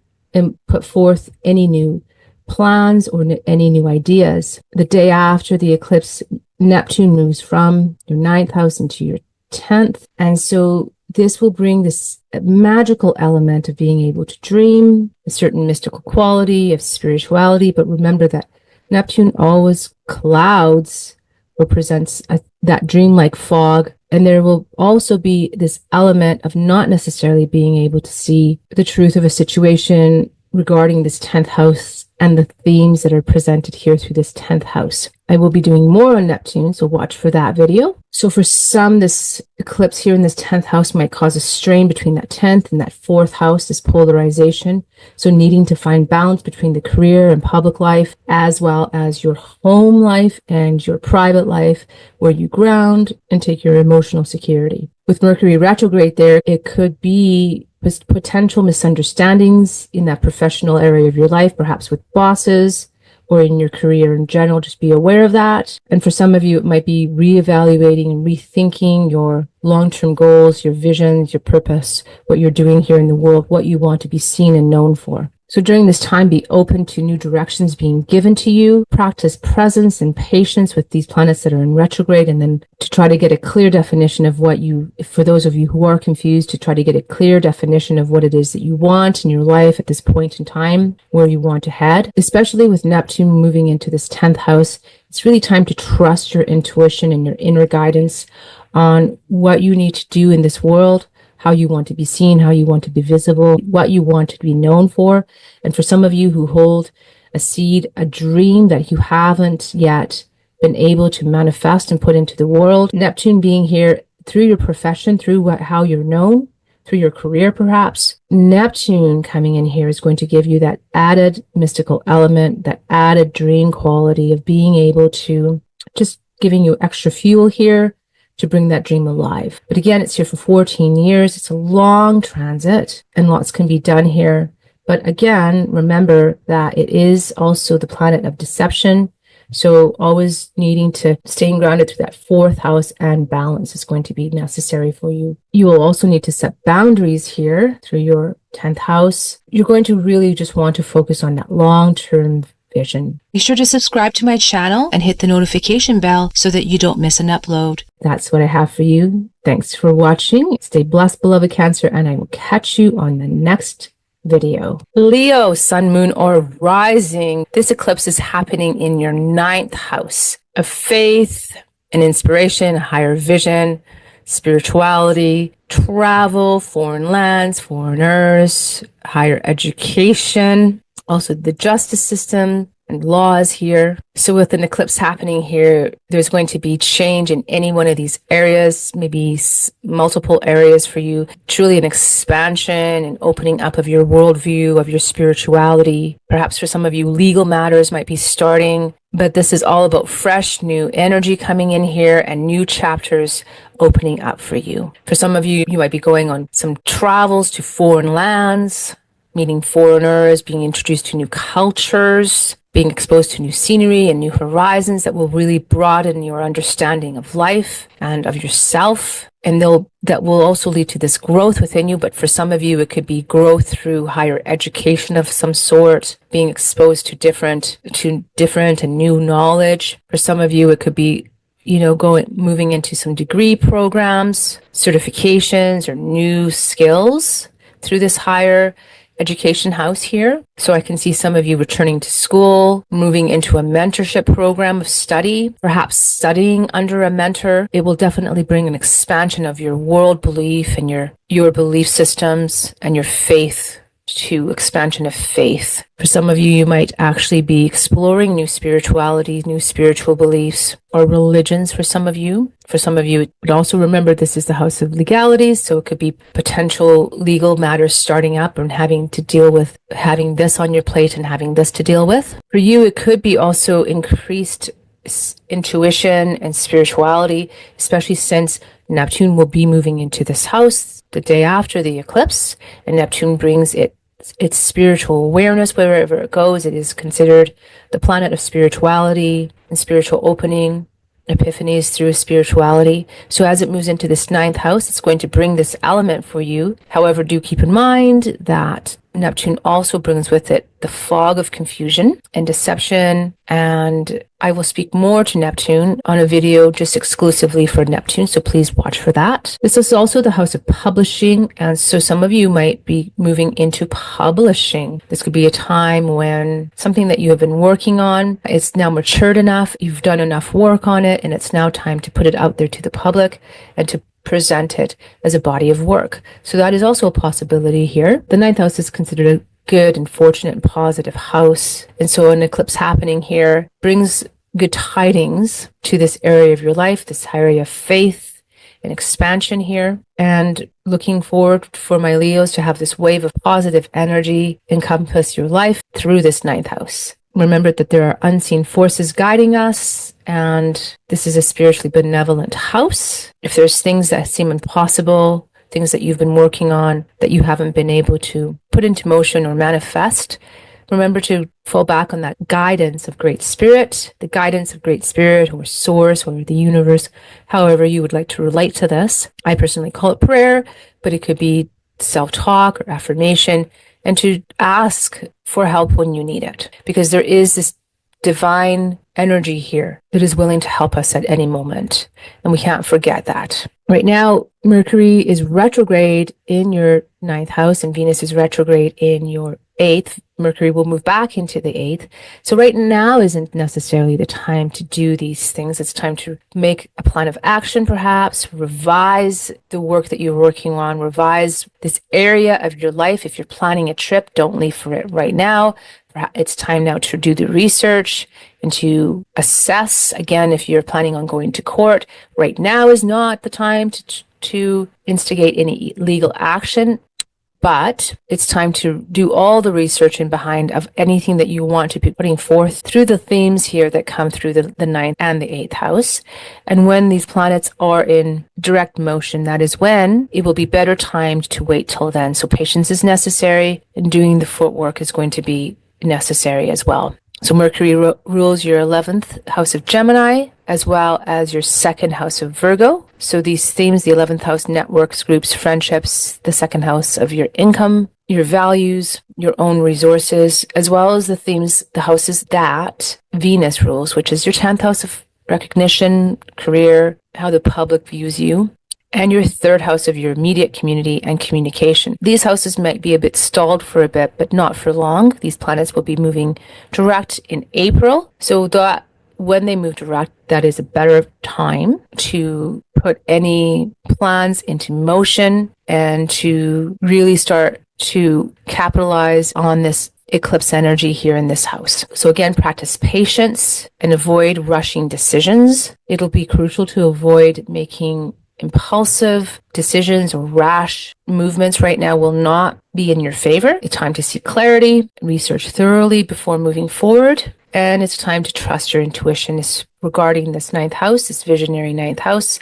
S1: put forth any new plans or any new ideas. The day after the eclipse, Neptune moves from your 9th house into your 10th. And so this will bring this magical element of being able to dream, a certain mystical quality of spirituality. But remember that Neptune always clouds or presents that dreamlike fog. And there will also be this element of not necessarily being able to see the truth of a situation regarding this 10th house and the themes that are presented here through this 10th house. I will be doing more on Neptune, so watch for that video. So for some, this eclipse here in this 10th house might cause a strain between that 10th and that 4th house, this polarization. So needing to find balance between the career and public life, as well as your home life and your private life, where you ground and take your emotional security. With Mercury retrograde there, it could be potential misunderstandings in that professional area of your life, perhaps with bosses or in your career in general. Just be aware of that. And for some of you, it might be reevaluating and rethinking your long-term goals, your visions, your purpose, what you're doing here in the world, what you want to be seen and known for. So during this time, be open to new directions being given to you. Practice presence and patience with these planets that are in retrograde, and then to try to get a clear definition of what you, for those of you who are confused, to try to get a clear definition of what it is that you want in your life at this point in time, where you want to head. Especially with Neptune moving into this 10th house, it's really time to trust your intuition and your inner guidance on what you need to do in this world, how you want to be seen, how you want to be visible, what you want to be known for. And for some of you who hold a seed, a dream that you haven't yet been able to manifest and put into the world, Neptune being here through your profession, through how you're known, through your career perhaps, Neptune coming in here is going to give you that added mystical element, that added dream quality of being able to, just giving you extra fuel here to bring that dream alive. But again, it's here for 14 years. It's a long transit and lots can be done here. But again, remember that it is also the planet of deception. So always needing to stay grounded to that 4th house, and balance is going to be necessary for you. You will also need to set boundaries here through your 10th house. You're going to really just want to focus on that long-term vision.
S2: Be sure to subscribe to my channel and hit the notification bell so that you don't miss an upload.
S1: That's what I have for you. Thanks for watching. Stay blessed, beloved Cancer, and I will catch you on the next video. Leo, sun, moon, or rising. This eclipse is happening in your 9th house of faith and inspiration, higher vision, spirituality, travel, foreign lands, foreigners, higher education. Also the justice system and laws here. So with an eclipse happening here, there's going to be change in any one of these areas, maybe multiple areas for you. Truly an expansion and opening up of your worldview, of your spirituality. Perhaps for some of you, legal matters might be starting, but this is all about fresh, new energy coming in here and new chapters opening up for you. For some of you, you might be going on some travels to foreign lands, meeting foreigners, being introduced to new cultures, being exposed to new scenery and new horizons that will really broaden your understanding of life and of yourself. And that will also lead to this growth within you. But for some of you, it could be growth through higher education of some sort, being exposed to different and new knowledge. For some of you, it could be moving into some degree programs, certifications, or new skills through this higher education house here. So I can see some of you returning to school, moving into a mentorship program of study, perhaps studying under a mentor. It will definitely bring an expansion of your world belief and your belief systems and your faith to expansion of faith. For some of you, you might actually be exploring new spirituality, new spiritual beliefs, or religions for some of you. For some of you, but also remember this is the house of legalities, so it could be potential legal matters starting up and having to deal with having this on your plate and having this to deal with. For you, it could be also increased intuition and spirituality, especially since Neptune will be moving into this house the day after the eclipse, and Neptune brings its spiritual awareness wherever it goes. It is considered the planet of spirituality and spiritual opening, epiphanies through spirituality. So as it moves into this 9th house, it's going to bring this element for you. However, do keep in mind that Neptune also brings with it the fog of confusion and deception, and I will speak more to Neptune on a video just exclusively for Neptune, so please watch for that. This is also the house of publishing, and so some of you might be moving into publishing. This could be a time when something that you have been working on, it's now matured enough, you've done enough work on it, and it's now time to put it out there to the public and to present it as a body of work. So that is also a possibility here. The 9th house is considered a good and fortunate and positive house. And so an eclipse happening here brings good tidings to this area of your life, this area of faith and expansion here. And looking forward for my Leos to have this wave of positive energy encompass your life through this 9th house. Remember that there are unseen forces guiding us, and this is a spiritually benevolent house. If there's things that seem impossible, things that you've been working on that you haven't been able to put into motion or manifest, remember to fall back on that guidance of Great Spirit, the guidance of Great Spirit or Source or the universe, however you would like to relate to this. I personally call it prayer, but it could be self-talk or affirmation, and to ask for help when you need it, because there is this divine energy here that is willing to help us at any moment, and we can't forget that. Right now, Mercury is retrograde in your 9th house and Venus is retrograde in your 8th. Mercury will move back into the 8th. So right now isn't necessarily the time to do these things. It's time to make a plan of action, perhaps, revise the work that you're working on, revise this area of your life. If you're planning a trip, don't leave for it right now. It's time now to do the research and to assess. Again, if you're planning on going to court, right now is not the time to instigate any legal action. But it's time to do all the research in behind of anything that you want to be putting forth through the themes here that come through the 9th and the 8th house. And when these planets are in direct motion, that is when it will be better timed to wait till then. So patience is necessary, and doing the footwork is going to be necessary as well. So Mercury rules your 11th house of Gemini, as well as your 2nd house of Virgo. So these themes, the 11th house, networks, groups, friendships, the 2nd house of your income, your values, your own resources, as well as the themes, the houses that Venus rules, which is your 10th house of recognition, career, how the public views you, and your 3rd house of your immediate community and communication. These houses might be a bit stalled for a bit, but not for long. These planets will be moving direct in April. So that when they move direct, that is a better time to put any plans into motion and to really start to capitalize on this eclipse energy here in this house. So again, practice patience and avoid rushing decisions. It'll be crucial to avoid making impulsive decisions or rash movements right now will not be in your favor. It's time to seek clarity, research thoroughly before moving forward, and it's time to trust your intuition regarding this 9th house, this visionary 9th house,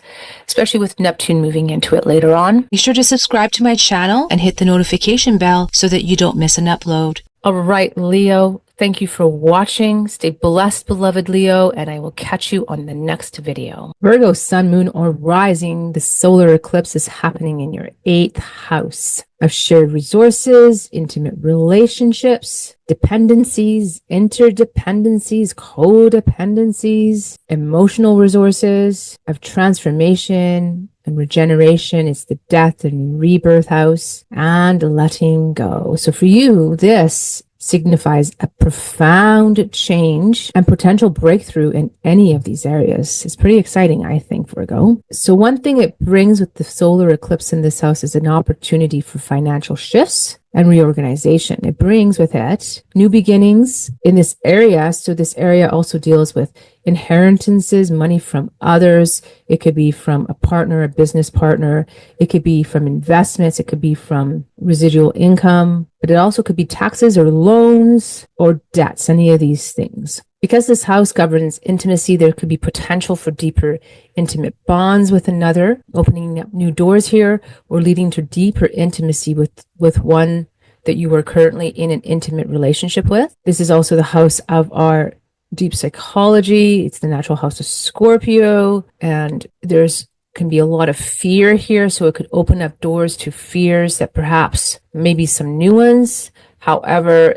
S1: especially with Neptune moving into it later on.
S2: Be sure to subscribe to my channel and hit the notification bell so that you don't miss an upload.
S1: All right, Leo, thank you for watching. Stay blessed, beloved Leo, and I will catch you on the next video. Virgo, sun, moon, or rising, the solar eclipse is happening in your 8th house of shared resources, intimate relationships, dependencies, interdependencies, codependencies, emotional resources, of transformation and regeneration. It's the death and rebirth house and letting go. So for you, this signifies a profound change and potential breakthrough in any of these areas. It's pretty exciting, I think, Virgo. So one thing it brings with the solar eclipse in this house is an opportunity for financial shifts and reorganization. It brings with it new beginnings in this area. So this area also deals with inheritances, money from others. It could be from a partner, a business partner. It could be from investments. It could be from residual income, but it also could be taxes or loans or debts, any of these things. Because this house governs intimacy, there could be potential for deeper intimate bonds with another, opening up new doors here, or leading to deeper intimacy with one that you are currently in an intimate relationship with. This is also the house of our deep psychology. It's the natural house of Scorpio, and there's can be a lot of fear here. So it could open up doors to fears that perhaps maybe some new ones. However,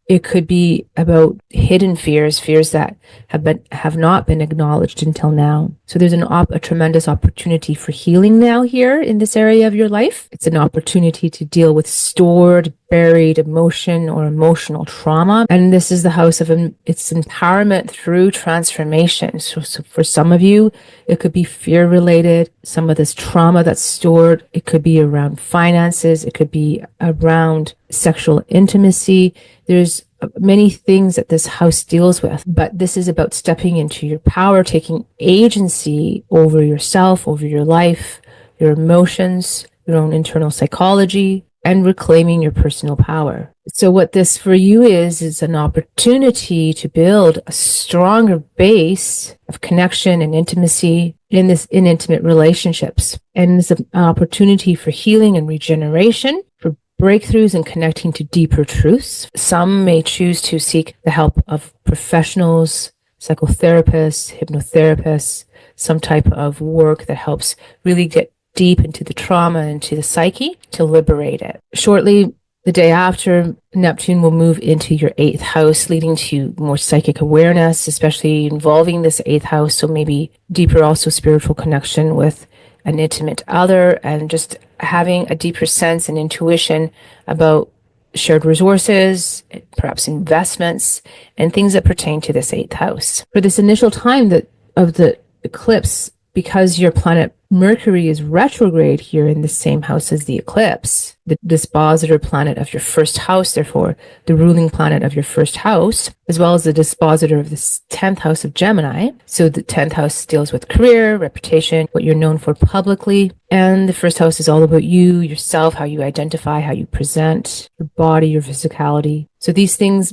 S1: it could be about hidden fears that have not been acknowledged until now. So there's a tremendous opportunity for healing now here in this area of your life. It's an opportunity to deal with stored, buried emotion or emotional trauma. And this is the house of it's empowerment through transformation. So for some of you, it could be fear related. Some of this trauma that's stored, it could be around finances. It could be around sexual intimacy. There's many things that this house deals with, but this is about stepping into your power, taking agency over yourself, over your life, your emotions, your own internal psychology, and reclaiming your personal power. So what this for you is an opportunity to build a stronger base of connection and intimacy in intimate relationships. And it's an opportunity for healing and regeneration, for breakthroughs and connecting to deeper truths. Some may choose to seek the help of professionals, psychotherapists, hypnotherapists, some type of work that helps really get deep into the trauma and into the psyche to liberate it. Shortly, the day after, Neptune will move into your 8th house, leading to more psychic awareness, especially involving this 8th house. So maybe deeper also spiritual connection with an intimate other, and just having a deeper sense and intuition about shared resources, perhaps investments, and things that pertain to this 8th house. For this initial time of the eclipse, because your planet Mercury is retrograde here in the same house as the eclipse, the dispositor planet of your first house, therefore the ruling planet of your first house, as well as the dispositor of the 10th house of Gemini. So the 10th house deals with career, reputation, what you're known for publicly. And the first house is all about you, yourself, how you identify, how you present, your body, your physicality. So these things,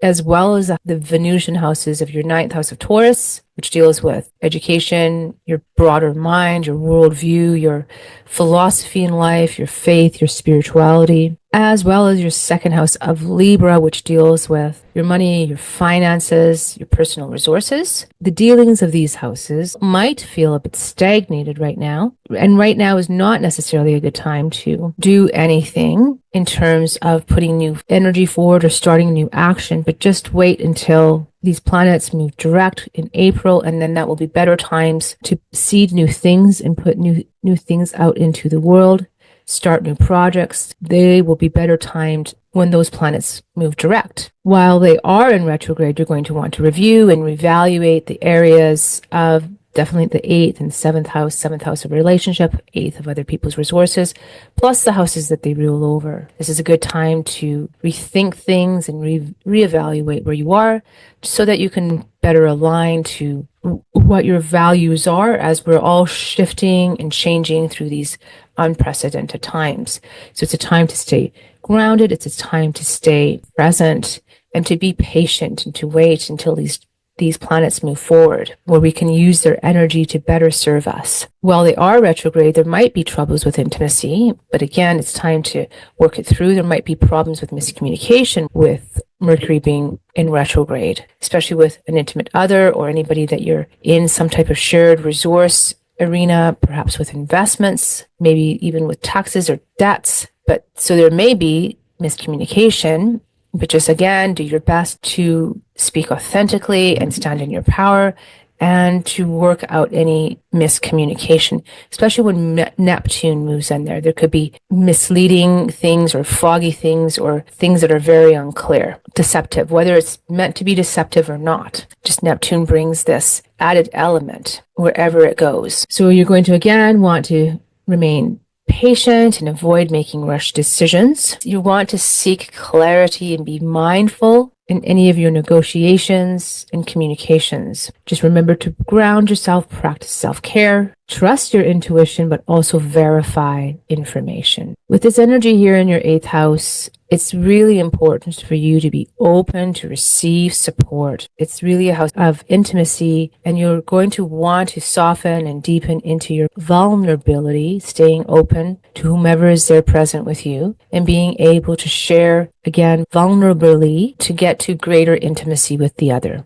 S1: as well as the Venusian houses of your 9th house of Taurus, which deals with education, your broader mind, your worldview, your philosophy in life, your faith, your spirituality, as well as your 2nd house of Libra, which deals with your money, your finances, your personal resources. The dealings of these houses might feel a bit stagnated right now. And right now is not necessarily a good time to do anything in terms of putting new energy forward or starting new action, but just wait until these planets move direct in April, and then that will be better times to seed new things and put new things out into the world, start new projects. They will be better timed when those planets move direct. While they are in retrograde, you're going to want to review and reevaluate the areas of definitely the 8th and 7th house of relationship, 8th of other people's resources, plus the houses that they rule over. This is a good time to rethink things and reevaluate where you are so that you can better align to what your values are as we're all shifting and changing through these unprecedented times. So it's a time to stay grounded. It's a time to stay present and to be patient and to wait until these planets move forward, where we can use their energy to better serve us. While they are retrograde, there might be troubles with intimacy, but again, it's time to work it through. There might be problems with miscommunication with Mercury being in retrograde, especially with an intimate other or anybody that you're in some type of shared resource arena, perhaps with investments, maybe even with taxes or debts. But so there may be miscommunication. But just again, do your best to speak authentically and stand in your power and to work out any miscommunication, especially when Neptune moves in there. There could be misleading things or foggy things or things that are very unclear, deceptive, whether it's meant to be deceptive or not. Just Neptune brings this added element wherever it goes. So you're going to again want to remain patient and avoid making rushed decisions. You want to seek clarity and be mindful in any of your negotiations and communications. Just remember to ground yourself, practice self-care, trust your intuition, but also verify information. With this energy here in your 8th house, it's really important for you to be open to receive support. It's really a house of intimacy, and you're going to want to soften and deepen into your vulnerability, staying open to whomever is there present with you, and being able to share, again, vulnerably to get to greater intimacy with the other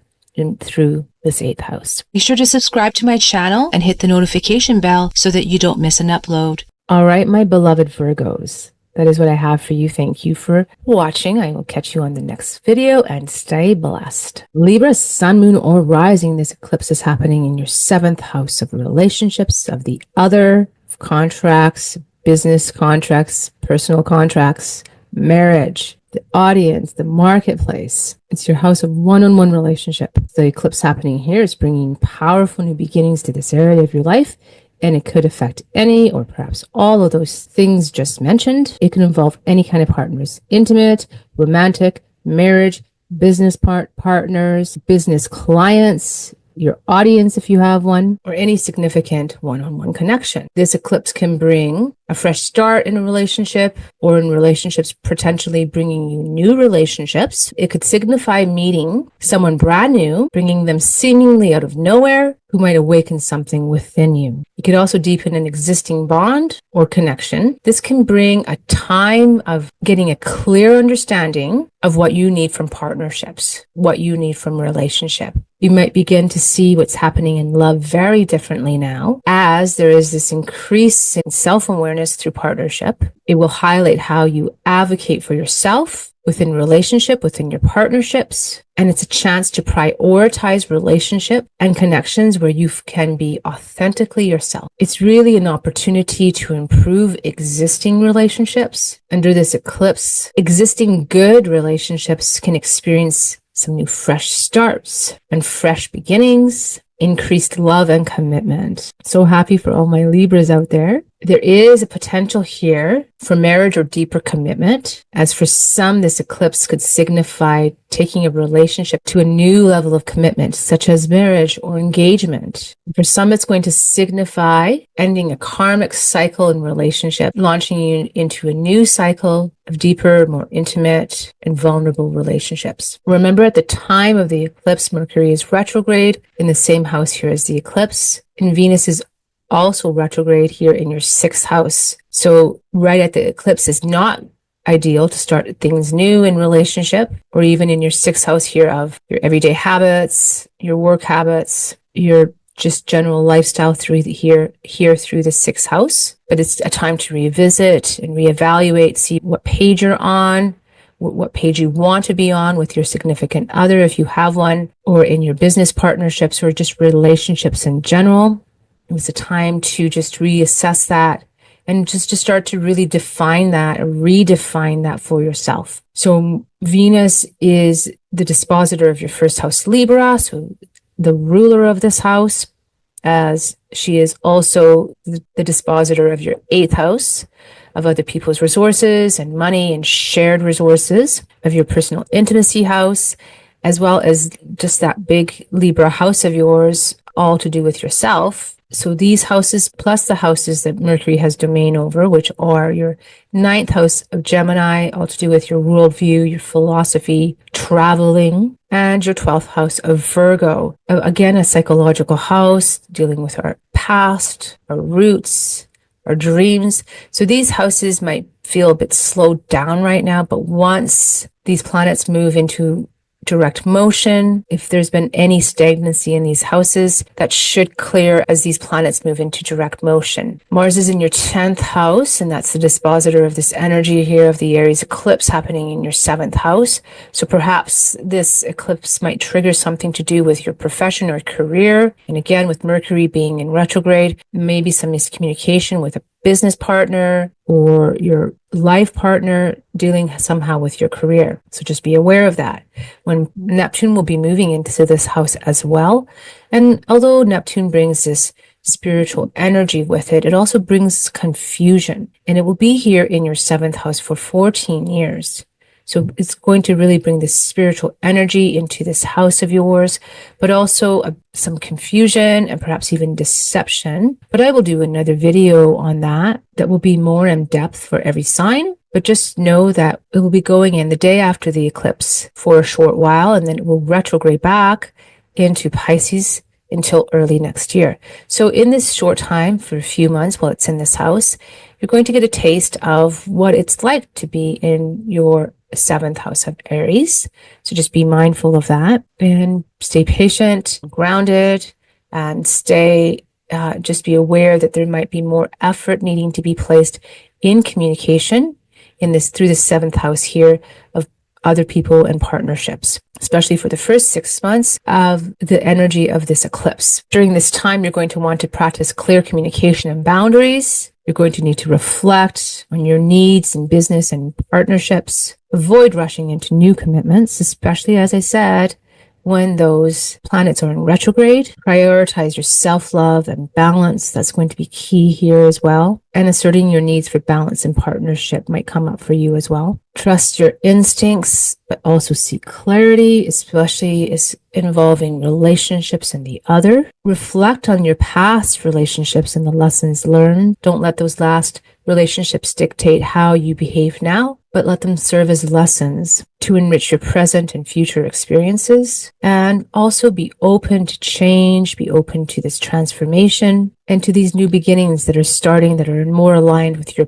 S1: through this 8th house.
S2: Be sure to subscribe to my channel and hit the notification bell so that you don't miss an upload.
S1: All right, my beloved Virgos. That is what I have for you. Thank you for watching. I will catch you on the next video and stay blessed. Libra, Sun, Moon, or Rising. This eclipse is happening in your 7th house of relationships, of the other, of contracts, business contracts, personal contracts, marriage, the audience, the marketplace. It's your house of one-on-one relationship. The eclipse happening here is bringing powerful new beginnings to this area of your life, and it could affect any or perhaps all of those things just mentioned. It can involve any kind of partners, intimate, romantic, marriage, business partners, business clients, your audience if you have one, or any significant one-on-one connection. This eclipse can bring a fresh start in a relationship, or in relationships potentially bringing you new relationships. It could signify meeting someone brand new, bringing them seemingly out of nowhere, who might awaken something within you. It could also deepen an existing bond or connection. This can bring a time of getting a clear understanding of what you need from partnerships, what you need from relationship. You might begin to see what's happening in love very differently now, as there is this increase in self-awareness through partnership. It will highlight how you advocate for yourself within relationship, within your partnerships. And it's a chance to prioritize relationship and connections where you can be authentically yourself. It's really an opportunity to improve existing relationships. Under this eclipse, existing good relationships can experience some new fresh starts and fresh beginnings, increased love and commitment. So happy for all my Libras out there. There is a potential here for marriage or deeper commitment. As for some, this eclipse could signify taking a relationship to a new level of commitment, such as marriage or engagement. For some, it's going to signify ending a karmic cycle in relationship, launching you into a new cycle of deeper, more intimate and vulnerable relationships. Remember, at the time of the eclipse, Mercury is retrograde in the same house here as the eclipse, and Venus is also retrograde here in your 6th house. So right at the eclipse is not ideal to start things new in relationship, or even in your 6th house here of your everyday habits, your work habits, your just general lifestyle through here through the 6th house. But it's a time to revisit and reevaluate, see what page you're on, what page you want to be on with your significant other if you have one, or in your business partnerships or just relationships in general. It was a time to just reassess that and just to start to really define that or redefine that for yourself. So Venus is the dispositor of your 1st house Libra, so the ruler of this house, as she is also the dispositor of your 8th house of other people's resources and money and shared resources, of your personal intimacy house, as well as just that big Libra house of yours, all to do with yourself. So these houses, plus the houses that Mercury has domain over, which are your 9th house of Gemini, all to do with your worldview, your philosophy, traveling, and your 12th house of Virgo. Again, a psychological house dealing with our past, our roots, our dreams. So these houses might feel a bit slowed down right now, but once these planets move into direct motion. If there's been any stagnancy in these houses, that should clear as these planets move into direct motion. Mars is in your 10th house, and that's the dispositor of this energy here of the Aries eclipse happening in your 7th house. So perhaps this eclipse might trigger something to do with your profession or career. And again, with Mercury being in retrograde, maybe some miscommunication with a business partner or your life partner dealing somehow with your career. So just be aware of that. When Neptune will be moving into this house as well. And although Neptune brings this spiritual energy with it, it also brings confusion. And it will be here in your 7th house for 14 years. So it's going to really bring this spiritual energy into this house of yours, but also some confusion and perhaps even deception. But I will do another video on that will be more in depth for every sign. But just know that it will be going in the day after the eclipse for a short while, and then it will retrograde back into Pisces until early next year. So in this short time, for a few months while it's in this house, you're going to get a taste of what it's like to be in your 7th house of Aries. So just be mindful of that and stay patient, grounded, and just be aware that there might be more effort needing to be placed in communication through the 7th house here of other people and partnerships, especially for the first 6 months of the energy of this eclipse. During this time, you're going to want to practice clear communication and boundaries. You're going to need to reflect on your needs in business and partnerships. Avoid rushing into new commitments, especially, as I said, when those planets are in retrograde. Prioritize your self-love and balance. That's going to be key here as well. And asserting your needs for balance and partnership might come up for you as well. Trust your instincts, but also seek clarity, especially involving relationships and the other. Reflect on your past relationships and the lessons learned. Don't let those last relationships dictate how you behave now, but let them serve as lessons to enrich your present and future experiences. And also be open to change, be open to this transformation and to these new beginnings that are starting, that are more aligned with your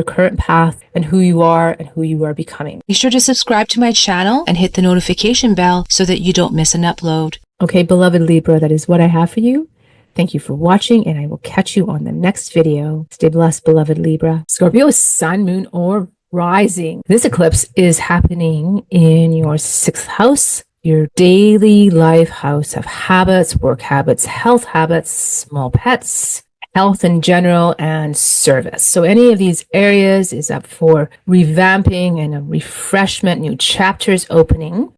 S1: current path and who you are and who you are becoming.
S2: Be sure to subscribe to my channel and hit the notification bell so that you don't miss an upload.
S1: Okay, beloved Libra, that is what I have for you. Thank you for watching, and I will catch you on the next video. Stay blessed, beloved Libra. Scorpio, sun, moon, or rising. This eclipse is happening in your 6th house, your daily life house of habits, work habits, health habits, small pets, health in general, and service. So any of these areas is up for revamping and a refreshment, new chapters opening.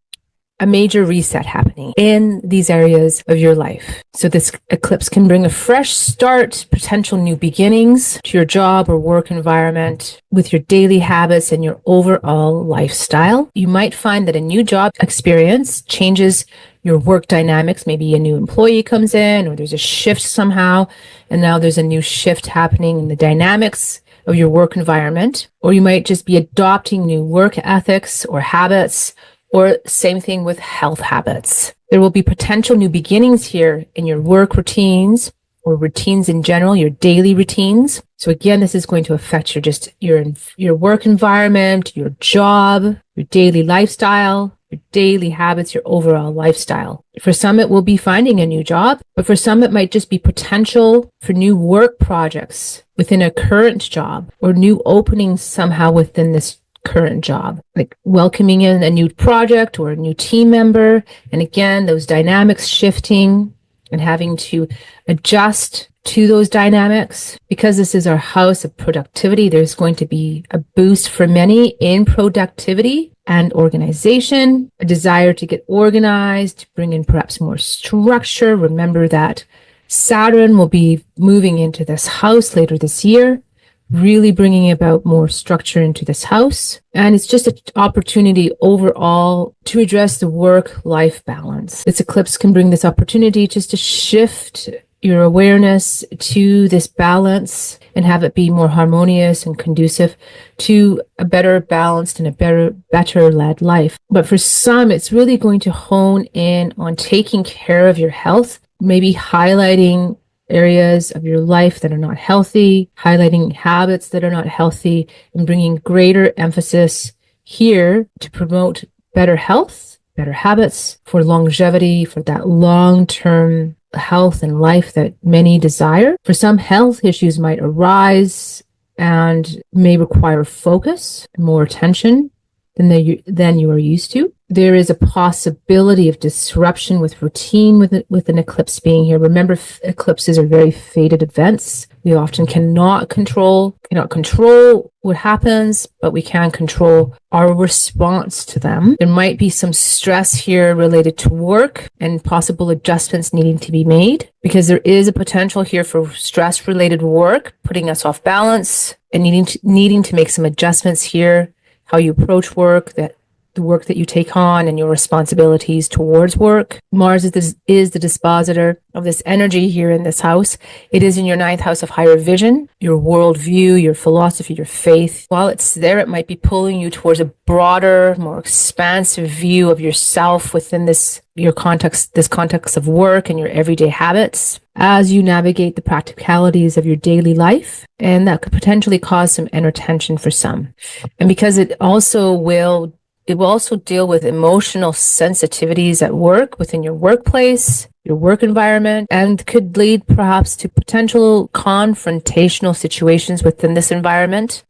S1: A major reset happening in these areas of your life. So this eclipse can bring a fresh start, potential new beginnings to your job or work environment with your daily habits and your overall lifestyle. You might find that a new job experience changes your work dynamics. Maybe a new employee comes in, or there's a shift somehow, and now there's a new shift happening in the dynamics of your work environment. Or you might just be adopting new work ethics or habits, or same thing with health habits. There will be potential new beginnings here in your work routines or routines in general, your daily routines. So again, this is going to affect your work environment, your job, your daily lifestyle, your daily habits, your overall lifestyle. For some, it will be finding a new job, but for some, it might just be potential for new work projects within a current job or new openings somehow within this current job, like welcoming in a new project or a new team member. And again, those dynamics shifting and having to adjust to those dynamics. Because this is our house of productivity, there's going to be a boost for many in productivity and organization, a desire to get organized, to bring in perhaps more structure. Remember that Saturn will be moving into this house later this year, really bringing about more structure into this house. And it's just an opportunity overall to address the work-life balance. This eclipse can bring this opportunity just to shift your awareness to this balance and have it be more harmonious and conducive to a better balanced and a better led life. But for some, it's really going to hone in on taking care of your health, maybe highlighting areas of your life that are not healthy, highlighting habits that are not healthy, and bringing greater emphasis here to promote better health better habits, for longevity, for that long-term health and life that many desire. For some, health issues might arise and may require focus, more attention than you are used to. There is a possibility of disruption with routine with an eclipse being here. Remember, eclipses are very fated events. We often cannot control what happens, but we can control our response to them. There might be some stress here related to work and possible adjustments needing to be made, because there is a potential here for stress related work putting us off balance and needing to make some adjustments here, how you approach work, the work that you take on and your responsibilities towards work. Mars is the dispositor of this energy here in this house. It is in your ninth house of higher vision, your worldview, your philosophy, your faith. While it's there, it might be pulling you towards a broader, more expansive view of yourself within this context of work and your everyday habits as you navigate the practicalities of your daily life. And that could potentially cause some inner tension for some. And because it will also deal with emotional sensitivities at work, within your workplace, your work environment, and could lead perhaps to potential confrontational situations within this environment,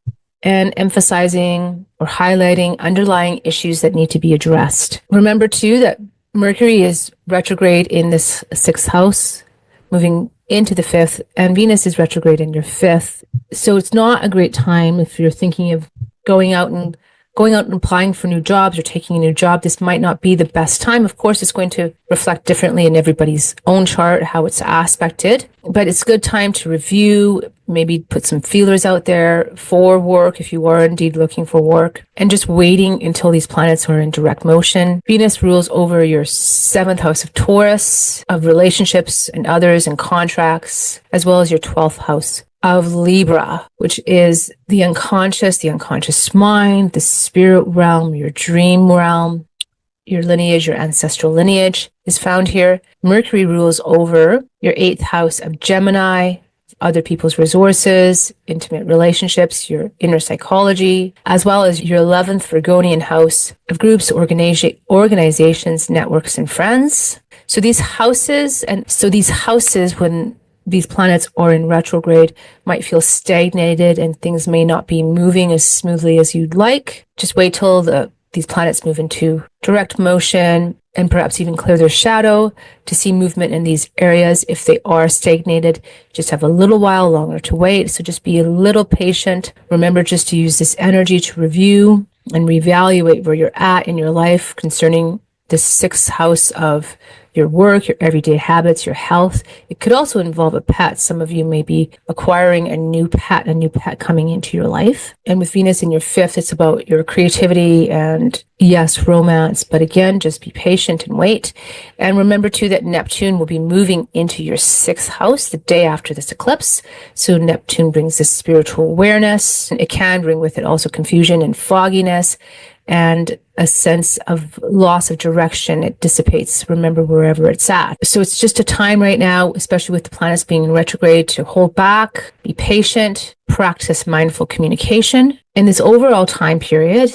S1: and emphasizing or highlighting underlying issues that need to be addressed. Remember too that Mercury is retrograde in this sixth house, moving into the fifth, and Venus is retrograde in your fifth. So it's not a great time if you're thinking of going out and applying for new jobs or taking a new job. This might not be the best time. Of course, it's going to reflect differently in everybody's own chart, how it's aspected, but it's a good time to review, maybe put some feelers out there for work if you are indeed looking for work, and just waiting until these planets are in direct motion. Venus rules over your seventh house of Taurus, of relationships and others and contracts, as well as your 12th house of Libra, which is the unconscious mind, the spirit realm, your dream realm, your lineage, your ancestral lineage is found here. Mercury rules over your 8th house of Gemini, other people's resources, intimate relationships, your inner psychology, as well as your 11th Virgonian house of groups, organizations, networks, and friends. So these houses, when these planets are in retrograde, might feel stagnated and things may not be moving as smoothly as you'd like. Just wait till these planets move into direct motion and perhaps even clear their shadow to see movement in these areas. If they are stagnated, just have a little while longer to wait. So just be a little patient. Remember just to use this energy to review and reevaluate where you're at in your life concerning the 6th house of your work, your everyday habits, your health. It could also involve a pet. Some of you may be acquiring a new pet coming into your life. And with Venus in your 5th, it's about your creativity and, yes, romance. But again, just be patient and wait. And remember too that Neptune will be moving into your 6th house the day after this eclipse. So Neptune brings this spiritual awareness. It can bring with it also confusion and fogginess and a sense of loss of direction. It dissipates, remember, wherever it's at. So it's just a time right now, especially with the planets being in retrograde, to hold back, be patient, practice mindful communication. In this overall time period,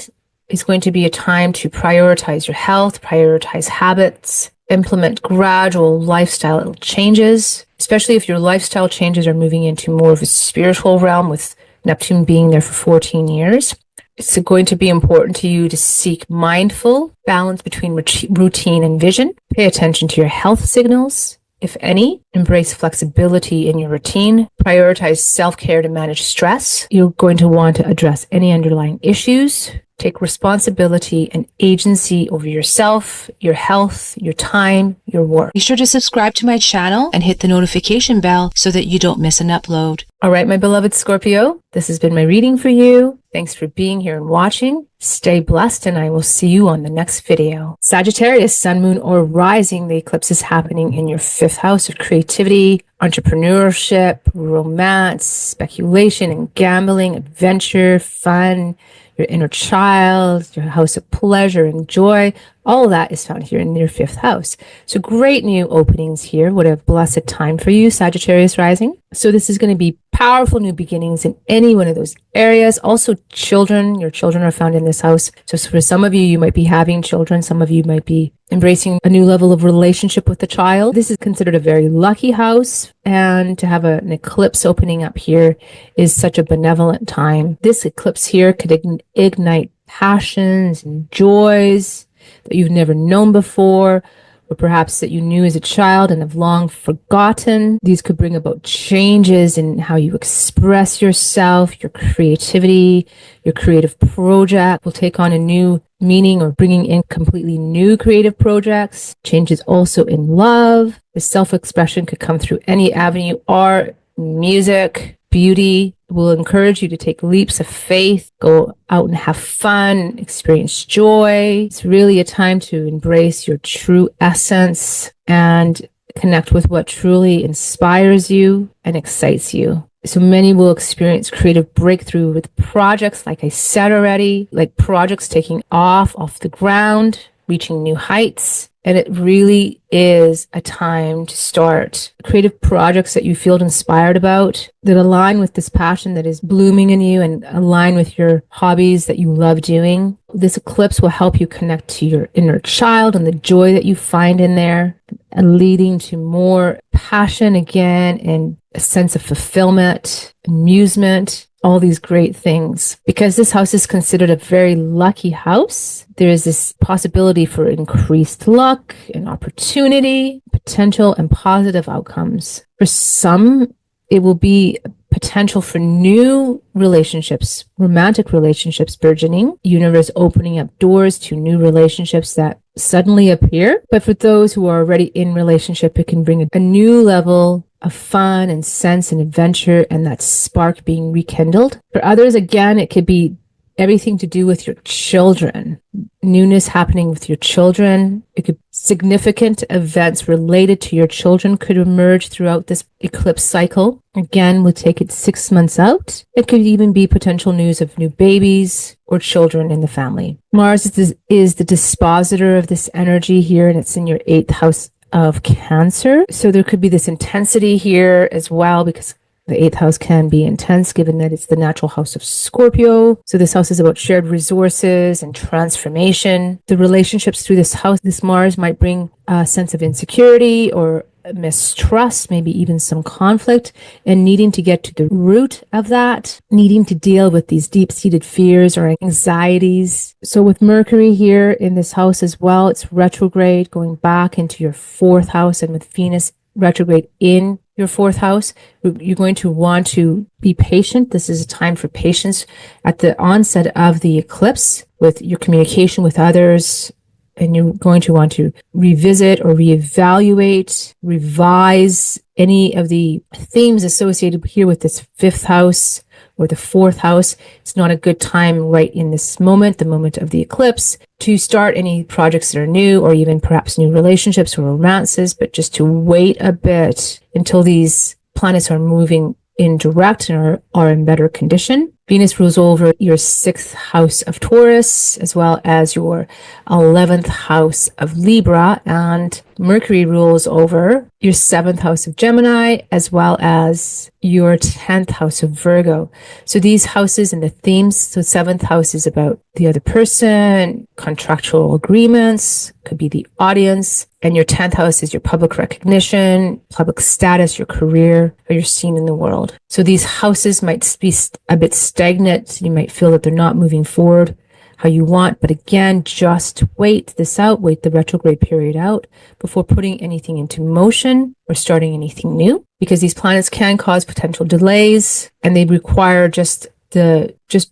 S1: it's going to be a time to prioritize your health, prioritize habits, implement gradual lifestyle changes, especially if your lifestyle changes are moving into more of a spiritual realm, with Neptune being there for 14 years. It's going to be important to you to seek mindful balance between routine and vision. Pay attention to your health signals, if any. Embrace flexibility in your routine. Prioritize self-care to manage stress. You're going to want to address any underlying issues. Take responsibility and agency over yourself, your health, your time, your work.
S2: Be sure to subscribe to my channel and hit the notification bell so that you don't miss an upload.
S1: All right, my beloved Scorpio, this has been my reading for you. Thanks for being here and watching. Stay blessed, and I will see you on the next video. Sagittarius, Sun, Moon, or Rising, the eclipse is happening in your 5th house of creativity, entrepreneurship, romance, speculation and gambling, adventure, fun, your inner child, your house of pleasure and joy, All of that is found here in your 5th house. So great new openings here. What a blessed time for you, Sagittarius Rising. So this is going to be powerful new beginnings in any one of those areas. Also children, your children are found in this house. So for some of you, you might be having children. Some of you might be embracing a new level of relationship with the child. This is considered a very lucky house. And to have an eclipse opening up here is such a benevolent time. This eclipse here could ignite passions and joys that you've never known before, or perhaps that you knew as a child and have long forgotten. These could bring about changes in how you express yourself, your creativity, your creative project will take on a new meaning, or bringing in completely new creative projects. Changes also in love. The self-expression could come through any avenue: art, music, beauty. Will encourage you to take leaps of faith, go out and have fun, experience joy. It's really a time to embrace your true essence and connect with what truly inspires you and excites you. So many will experience creative breakthrough with projects, like I said already, like projects taking off the ground, reaching new heights. And it really is a time to start creative projects that you feel inspired about, that align with this passion that is blooming in you and align with your hobbies that you love doing. This eclipse will help you connect to your inner child and the joy that you find in there, and leading to more passion again and a sense of fulfillment, amusement, all these great things. Because this house is considered a very lucky house, there is this possibility for increased luck and opportunity, potential and positive outcomes. For some, it will be potential for new relationships, romantic relationships burgeoning, universe opening up doors to new relationships that suddenly appear. But for those who are already in relationship, it can bring a new level of fun and sense and adventure, and that spark being rekindled. For others, again, it could be everything to do with your children, newness happening with your children. It could significant events related to your children could emerge throughout this eclipse cycle. Again, we'll take it 6 months out. It could even be potential news of new babies or children in the family. Mars is the dispositor of this energy here, and it's in your 8th house of Cancer. So there could be this intensity here as well, because the 8th house can be intense given that it's the natural house of Scorpio. So this house is about shared resources and transformation. The relationships through this house, this Mars might bring a sense of insecurity or mistrust, maybe even some conflict, and needing to get to the root of that, needing to deal with these deep-seated fears or anxieties. So with Mercury here in this house as well, it's retrograde going back into your 4th house, and with Venus retrograde in your 4th house, you're going to want to be patient. This is a time for patience at the onset of the eclipse with your communication with others. And you're going to want to revisit or reevaluate, revise any of the themes associated here with this 5th house or the 4th house. It's not a good time right in this moment, the moment of the eclipse, to start any projects that are new, or even perhaps new relationships or romances, but just to wait a bit until these planets are moving in direct and are in better condition. Venus rules over your 6th house of Taurus, as well as your 11th house of Libra, and Mercury rules over your 7th house of Gemini, as well as your 10th house of Virgo. So these houses and the themes, so 7th house is about the other person, contractual agreements, could be the audience, and your 10th house is your public recognition, public status, your career, or your scene in the world. So these houses might be a bit stagnant. You might feel that they're not moving forward how you want, but again, just wait this out, wait the retrograde period out before putting anything into motion or starting anything new, because these planets can cause potential delays, and they require just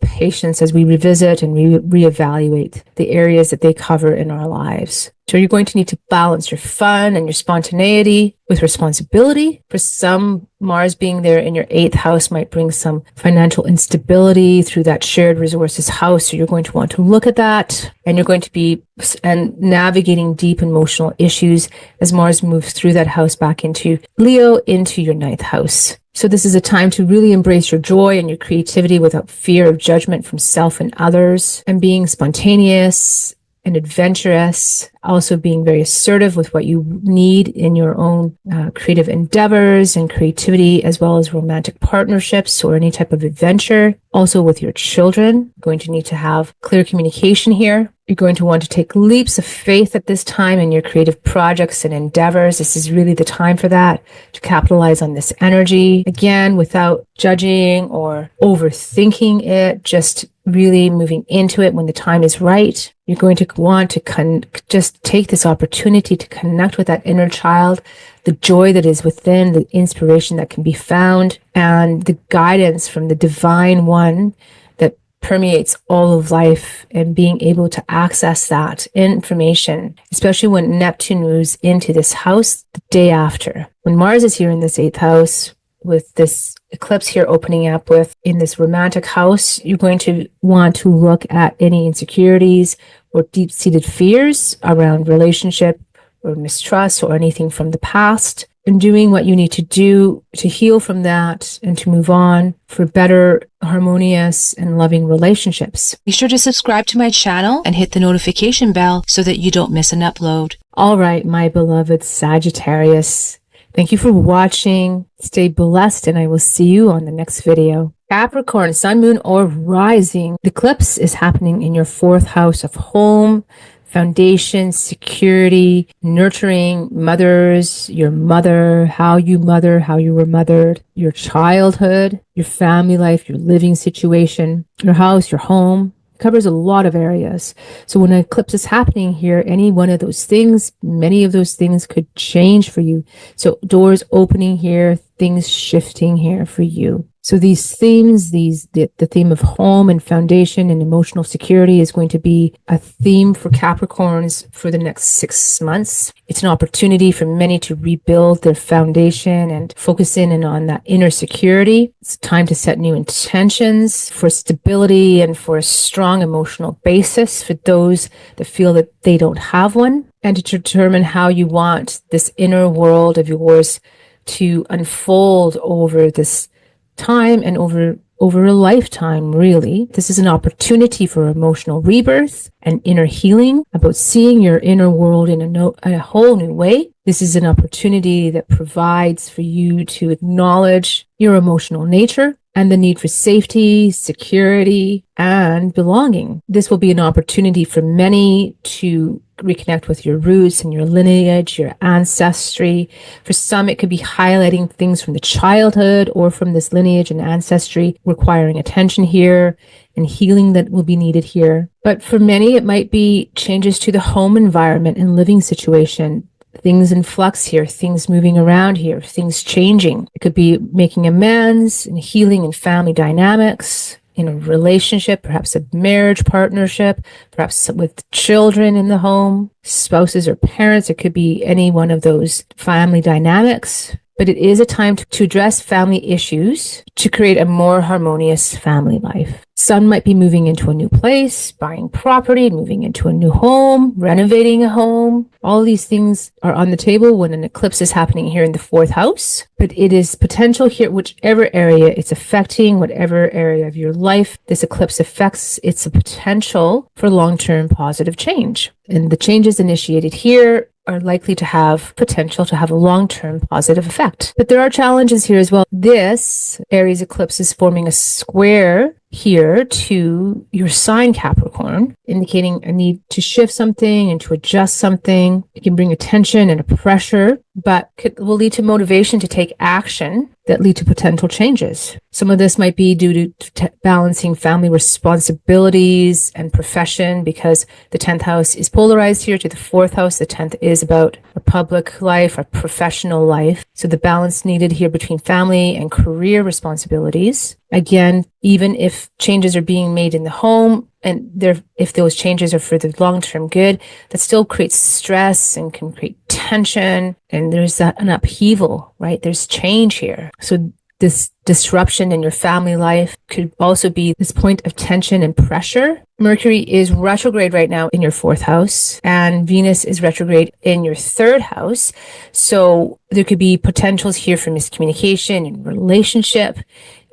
S1: patience as we revisit and reevaluate the areas that they cover in our lives. So you're going to need to balance your fun and your spontaneity with responsibility. For some, Mars being there in your 8th house might bring some financial instability through that shared resources house. So you're going to want to look at that, and you're going to be navigating deep emotional issues as Mars moves through that house back into Leo, into your 9th house. So this is a time to really embrace your joy and your creativity without fear of judgment from self and others, and being spontaneous and adventurous also being very assertive with what you need in your own creative endeavors and creativity, as well as romantic partnerships or any type of adventure. Also with your children, going to need to have clear communication here. You're going to want to take leaps of faith at this time in your creative projects and endeavors. This is really the time for that, to capitalize on this energy. Again, without judging or overthinking it, just really moving into it when the time is right. You're going to want to just take this opportunity to connect with that inner child, the joy that is within, the inspiration that can be found, and the guidance from the divine one that permeates all of life, and being able to access that information, especially when Neptune moves into this house the day after. When Mars is here in this 8th house, with this eclipse here opening up with in this romantic house, you're going to want to look at any insecurities or deep-seated fears around relationship or mistrust or anything from the past, and doing what you need to do to heal from that and to move on for better, harmonious, and loving relationships.
S2: Be sure to subscribe to my channel and hit the notification bell so that you don't miss an upload.
S1: All right, my beloved Sagittarius. Thank you for watching. Stay blessed, and I will see you on the next video. Capricorn, Sun, Moon, or Rising. The eclipse is happening in your 4th house of home, foundation, security, nurturing, mothers, your mother, how you were mothered, your childhood, your family life, your living situation, your house, your home. It covers a lot of areas. So when an eclipse is happening here, any one of those things, many of those things could change for you. So doors opening here, things shifting here for you. So these themes, the theme of home and foundation and emotional security is going to be a theme for Capricorns for the next 6 months. It's an opportunity for many to rebuild their foundation and focus in and on that inner security. It's time to set new intentions for stability and for a strong emotional basis for those that feel that they don't have one, and to determine how you want this inner world of yours to unfold over this time and over a lifetime, really. This is an opportunity for emotional rebirth and inner healing, about seeing your inner world in a whole new way. This is an opportunity that provides for you to acknowledge your emotional nature and the need for safety, security, and belonging. This will be an opportunity for many to reconnect with your roots and your lineage, your ancestry. For some, it could be highlighting things from the childhood or from this lineage and ancestry, requiring attention here and healing that will be needed here. But for many, it might be changes to the home environment and living situation. Things in flux here, things moving around here, things changing. It could be making amends and healing in family dynamics, in a relationship, perhaps a marriage partnership, perhaps with children in the home, spouses or parents. It could be any one of those family dynamics. But it is a time to address family issues to create a more harmonious family life. Some might be moving into a new place, buying property, moving into a new home, renovating a home. All these things are on the table when an eclipse is happening here in the 4th house. But it is potential here, whichever area it's affecting, whatever area of your life this eclipse affects, it's a potential for long-term positive change. And the changes initiated here are likely to have potential to have a long-term positive effect. But there are challenges here as well. This Aries eclipse is forming a square here to your sign Capricorn, indicating a need to shift something and to adjust something. It can bring attention and a pressure, but will lead to motivation to take action that lead to potential changes. Some of this might be due to balancing family responsibilities and profession, because the 10th house is polarized here to the 4th house. The 10th is about our public life, our professional life. So the balance needed here between family and career responsibilities. Again, even if changes are being made in the home, and if those changes are for the long-term good, that still creates stress and can create tension. And there's an upheaval, right? There's change here. So this disruption in your family life could also be this point of tension and pressure. Mercury is retrograde right now in your 4th house, and Venus is retrograde in your 3rd house. So there could be potentials here for miscommunication in relationship,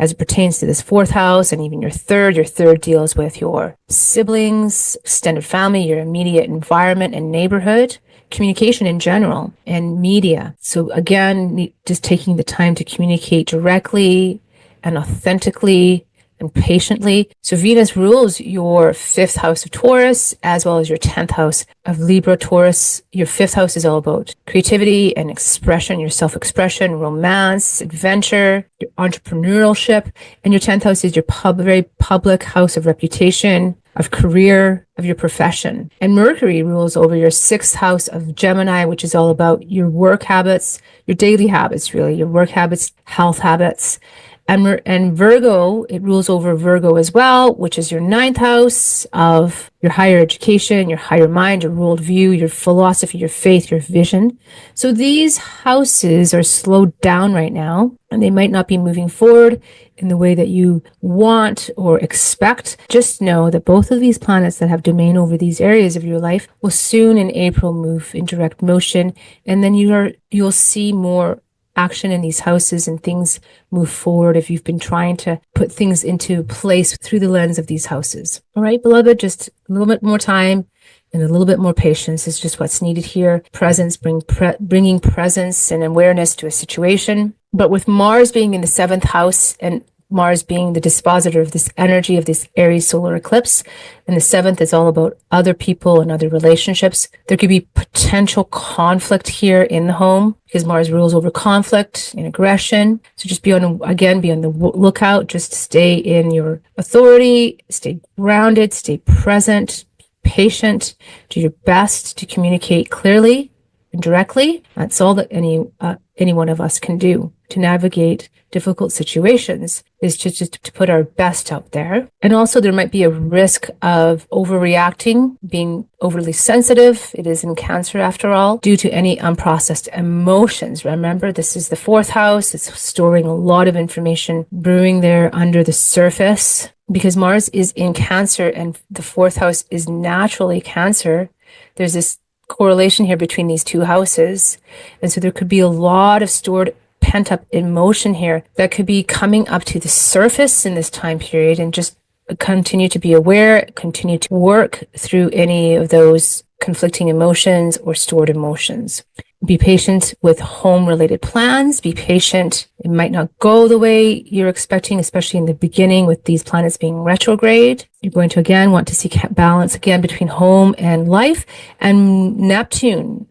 S1: as it pertains to this fourth house and even your third. Your third deals with your siblings, extended family, your immediate environment and neighborhood, communication in general, and media. So again, just taking the time to communicate directly and authentically and patiently. So Venus rules your fifth house of Taurus as well as your 10th house of Libra. Taurus, your fifth house is all about creativity and expression, your self-expression, romance, adventure, your entrepreneurship. And your 10th house is your very public house of reputation, of career, of your profession. And Mercury rules over your sixth house of Gemini, which is all about your work habits, your daily habits, really, your work habits, health habits. And Virgo, it rules over Virgo as well, which is your ninth house of your higher education, your higher mind, your worldview, your philosophy, your faith, your vision. So these houses are slowed down right now, and they might not be moving forward in the way that you want or expect. Just know that both of these planets that have domain over these areas of your life will soon in April move in direct motion, and then you'll see more action in these houses and things move forward if you've been trying to put things into place through the lens of these houses. All right, beloved, just a little bit more time and a little bit more patience is just what's needed here. Presence, bringing presence and awareness to a situation. But with Mars being in the seventh house and Mars being the dispositor of this energy of this Aries solar eclipse, and the seventh is all about other people and other relationships. There could be potential conflict here in the home because Mars rules over conflict and aggression. So just be on the lookout. Just stay in your authority, stay grounded, stay present, be patient, do your best to communicate clearly and directly. That's all that any one of us can do to navigate difficult situations, is to put our best out there. And also there might be a risk of overreacting, being overly sensitive. It is in Cancer after all, due to any unprocessed emotions. Remember, this is the fourth house. It's storing a lot of information brewing there under the surface. Because Mars is in Cancer and the fourth house is naturally Cancer, there's this correlation here between these two houses. And so there could be a lot of stored pent-up emotion here that could be coming up to the surface in this time period, and just continue to be aware, continue to work through any of those conflicting emotions or stored emotions. Be patient with home-related plans. Be patient. It might not go the way you're expecting, especially in the beginning with these planets being retrograde. You're going to, again, want to seek balance again between home and life. And Neptune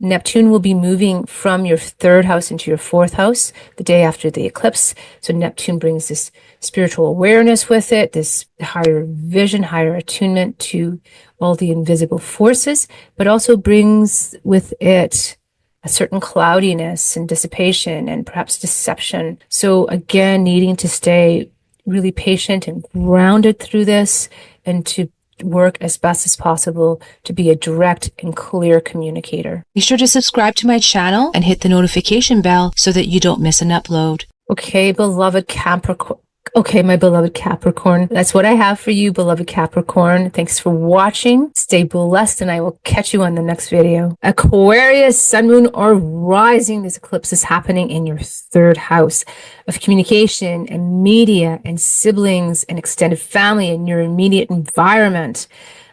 S1: will be moving from your third house into your fourth house the day after the eclipse. So Neptune brings this spiritual awareness with it, this higher vision, higher attunement to all the invisible forces, but also brings with it a certain cloudiness and dissipation and perhaps deception. So again, needing to stay really patient and grounded through this, and to work as best as possible to be a direct and clear communicator.
S2: Be sure to subscribe to my channel and hit the notification bell so that you don't miss an upload.
S1: Okay, beloved Capricorn. Okay, my beloved Capricorn, that's what I have for you, beloved Capricorn. Thanks for watching. Stay blessed, and I will catch you on the next video. Aquarius, Sun, Moon, or Rising. This eclipse is happening in your third house of communication and media and siblings and extended family and your immediate environment,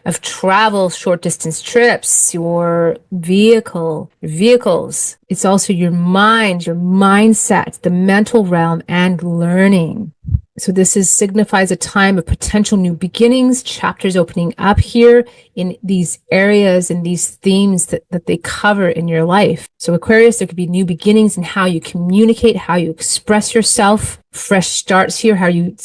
S1: of travel, short distance trips, your vehicles. It's also your mind, your mindset, the mental realm, and learning. So this signifies a time of potential new beginnings, chapters opening up here in these areas and these themes that they cover in your life. So Aquarius, there could be new beginnings in how you communicate, how you express yourself, fresh starts here, how you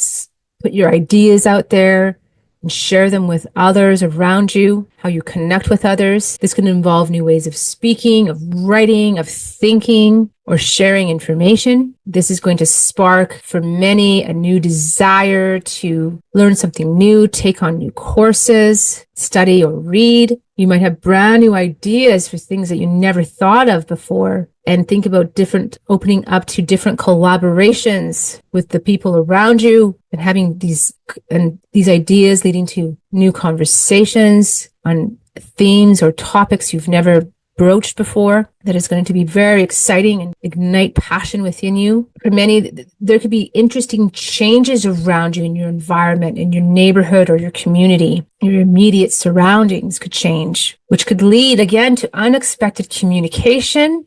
S1: put your ideas out there and share them with others around you, how you connect with others. This can involve new ways of speaking, of writing, of thinking, or sharing information. This is going to spark for many a new desire to learn something new, take on new courses, study or read. You might have brand new ideas for things that you never thought of before, and think about opening up to different collaborations with the people around you, and having these ideas leading to new conversations on themes or topics you've never broached before that is going to be very exciting and ignite passion within you. For many, there could be interesting changes around you in your environment, in your neighborhood or your community. Your immediate surroundings could change, which could lead again to unexpected communications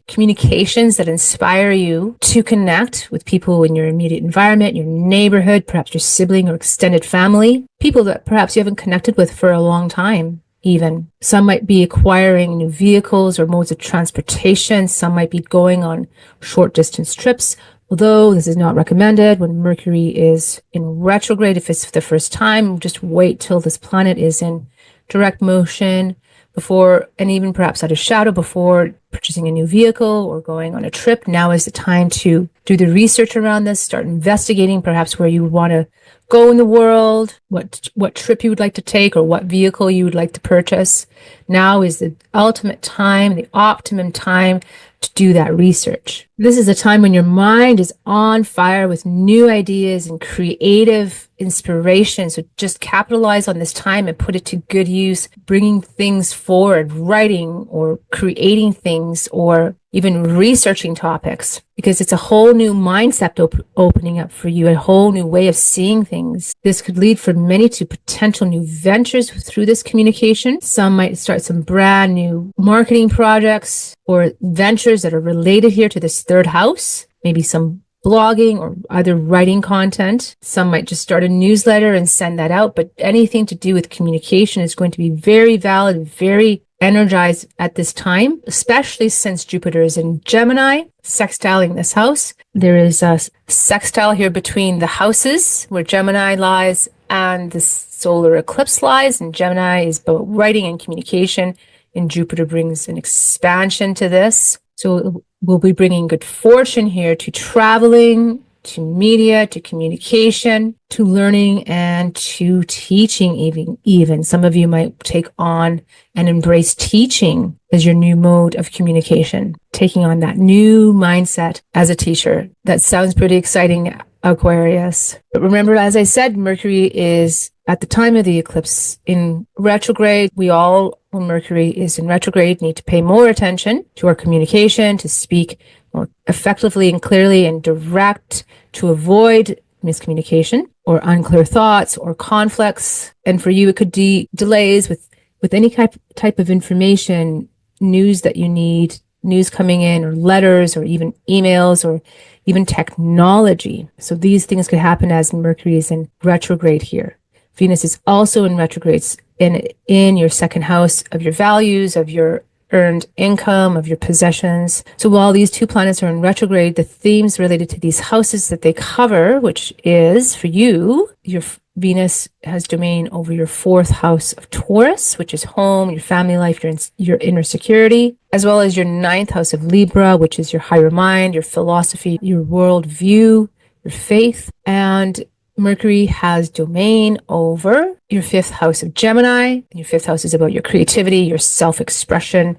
S1: that inspire you to connect with people in your immediate environment, your neighborhood, perhaps your sibling or extended family, people that perhaps you haven't connected with for a long time. Even some might be acquiring new vehicles or modes of transportation. Some might be going on short distance trips, although this is not recommended when Mercury is in retrograde. If it's for the first time, just wait till this planet is in direct motion before, and even perhaps out of shadow, before purchasing a new vehicle or going on a trip. Now is the time to do the research around this, start investigating perhaps where you want to go in the world, what trip you would like to take, or what vehicle you would like to purchase. Now is the ultimate time, the optimum time to do that research. This is a time when your mind is on fire with new ideas and creative inspiration. So just capitalize on this time and put it to good use, bringing things forward, writing or creating things, or even researching topics, because it's a whole new mindset opening up for you, a whole new way of seeing things. This could lead for many to potential new ventures through this communication. Some might start some brand new marketing projects or ventures that are related here to this third house, maybe some blogging or either writing content. Some might just start a newsletter and send that out, but anything to do with communication is going to be very valid, very energized at this time, especially since Jupiter is in Gemini, sextiling this house. There is a sextile here between the houses where Gemini lies and the solar eclipse lies, and Gemini is both writing and communication, and Jupiter brings an expansion to this. So we'll be bringing good fortune here to traveling, to media, to communication, to learning, and to teaching even. Some of you might take on and embrace teaching as your new mode of communication, taking on that new mindset as a teacher. That sounds pretty exciting, Aquarius. But remember, as I said, Mercury is at the time of the eclipse in retrograde. We all, when Mercury is in retrograde, need to pay more attention to our communication, to speak more effectively and clearly and direct, to avoid miscommunication or unclear thoughts or conflicts. And for you, it could be delays with any type of information, news that you need, news coming in, or letters, or even emails, or even technology. So these things could happen as Mercury is in retrograde here. Venus is also in retrogrades in your second house of your values, of your earned income, of your possessions. So while these two planets are in retrograde, the themes related to these houses that they cover, which is for you, your Venus has domain over your fourth house of Taurus, which is home, your family life, your inner security, as well as your ninth house of Libra, which is your higher mind, your philosophy, your world view, your faith. And Mercury has domain over your fifth house of Gemini. Your fifth house is about your creativity, your self-expression,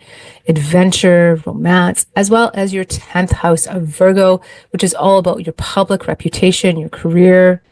S1: adventure, romance, as well as your 10th house of Virgo, which is all about your public reputation, your career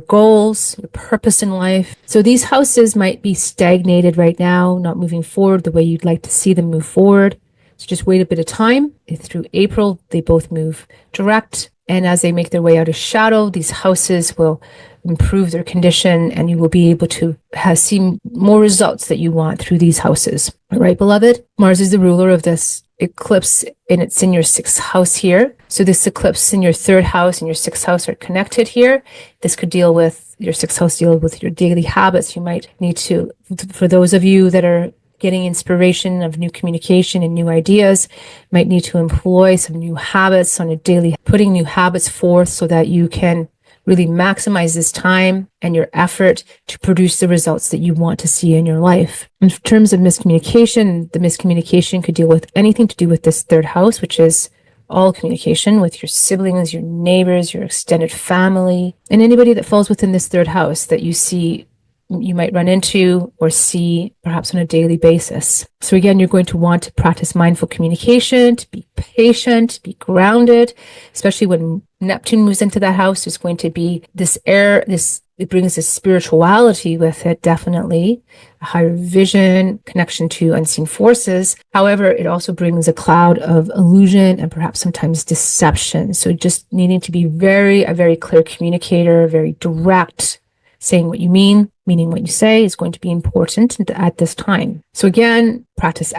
S1: goals, your purpose in life. So these houses might be stagnated right now, not moving forward the way you'd like to see them move forward. So just wait a bit of time. Through April, they both move direct. And as they make their way out of shadow, these houses will improve their condition, and you will be able to see more results that you want through these houses. All right, beloved? Mars is the ruler of this eclipse, and it's in your sixth house here. So this eclipse in your third house and your sixth house are connected here. This could deal with your sixth house, deal with your daily habits. You might need to, for those of you that are getting inspiration of new communication and new ideas, might need to employ some new habits on a daily, putting new habits forth so that you can really maximize this time and your effort to produce the results that you want to see in your life. In terms of miscommunication, the miscommunication could deal with anything to do with this third house, which is all communication with your siblings, your neighbors, your extended family, and anybody that falls within this third house that you might run into or see perhaps on a daily basis. So again, you're going to want to practice mindful communication, to be patient, be grounded, especially when Neptune moves into that house. There's going to be this air, it brings this spirituality with it, definitely a higher vision, connection to unseen forces. However, it also brings a cloud of illusion and perhaps sometimes deception. So just needing to be a very clear communicator, very direct, saying what you mean, meaning what you say is going to be important at this time. So again, practice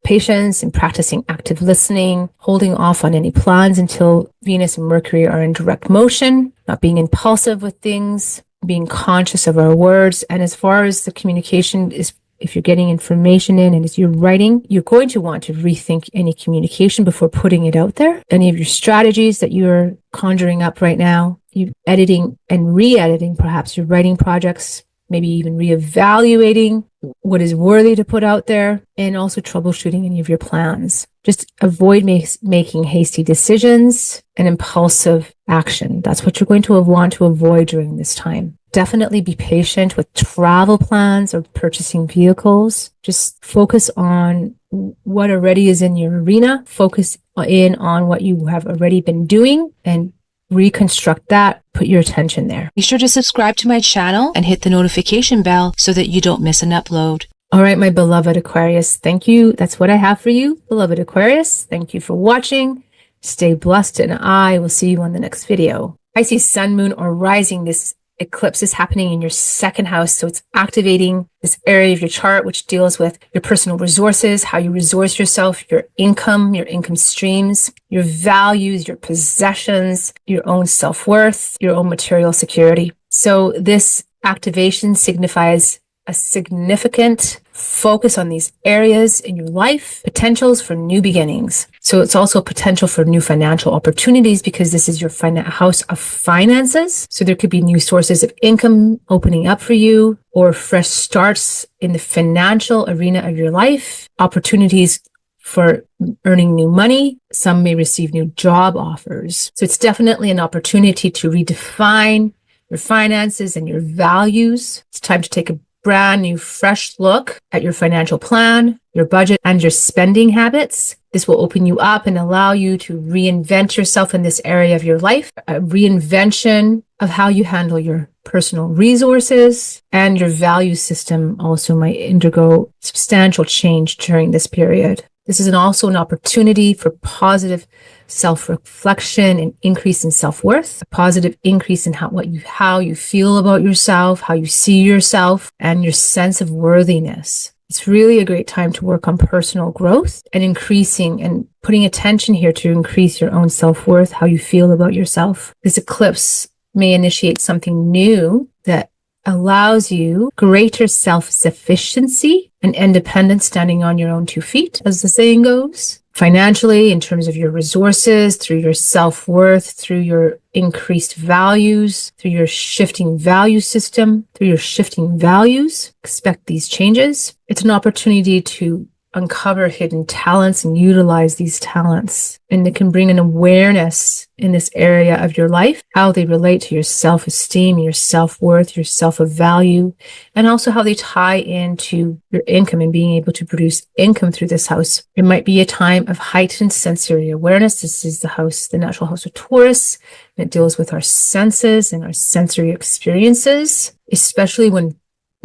S1: patience and practicing active listening, holding off on any plans until Venus and Mercury are in direct motion, not being impulsive with things, being conscious of our words. And as far as the communication is, if you're getting information in and as you're writing, you're going to want to rethink any communication before putting it out there. Any of your strategies that you're conjuring up right now, you editing and re-editing perhaps your writing projects, maybe even reevaluating what is worthy to put out there, and also troubleshooting any of your plans. Just avoid making hasty decisions and impulsive action. That's what you're going to want to avoid during this time. Definitely be patient with travel plans or purchasing vehicles. Just focus on what already is in your arena. Focus in on what you have already been doing and reconstruct that. Put your attention there.
S2: Be sure to subscribe to my channel and hit the notification bell so that you don't miss an upload.
S1: All right, my beloved Aquarius, thank you. That's what I have for you, beloved Aquarius. Thank you for watching. Stay blessed, and I will see you on the next video. Pisces sun, moon, or rising. This eclipse is happening in your second house, so it's activating this area of your chart which deals with your personal resources, how you resource yourself, your income streams, your values, your possessions, your own self-worth, your own material security. So this activation signifies a significant focus on these areas in your life, potentials for new beginnings. So it's also a potential for new financial opportunities because this is your house of finances. So there could be new sources of income opening up for you, or fresh starts in the financial arena of your life, opportunities for earning new money. Some may receive new job offers. So it's definitely an opportunity to redefine your finances and your values. It's time to take a brand new, fresh look at your financial plan, your budget, and your spending habits. This will open you up and allow you to reinvent yourself in this area of your life, a reinvention of how you handle your personal resources, and your value system also might undergo substantial change during this period. This is also an opportunity for positive self-reflection and increase in self-worth, a positive increase in how you feel about yourself, how you see yourself, and your sense of worthiness. It's really a great time to work on personal growth and increasing and putting attention here to increase your own self-worth, how you feel about yourself. This eclipse may initiate something new that allows you greater self-sufficiency and independence, standing on your own 2 feet, as the saying goes. Financially, in terms of your resources, through your self-worth, through your increased values, through your shifting value system, through your shifting values, expect these changes. It's an opportunity to uncover hidden talents and utilize these talents. And it can bring an awareness in this area of your life, how they relate to your self-esteem, your self-worth, your self-value, and also how they tie into your income and being able to produce income through this house. It might be a time of heightened sensory awareness. This is the natural house of Taurus, and it deals with our senses and our sensory experiences, especially when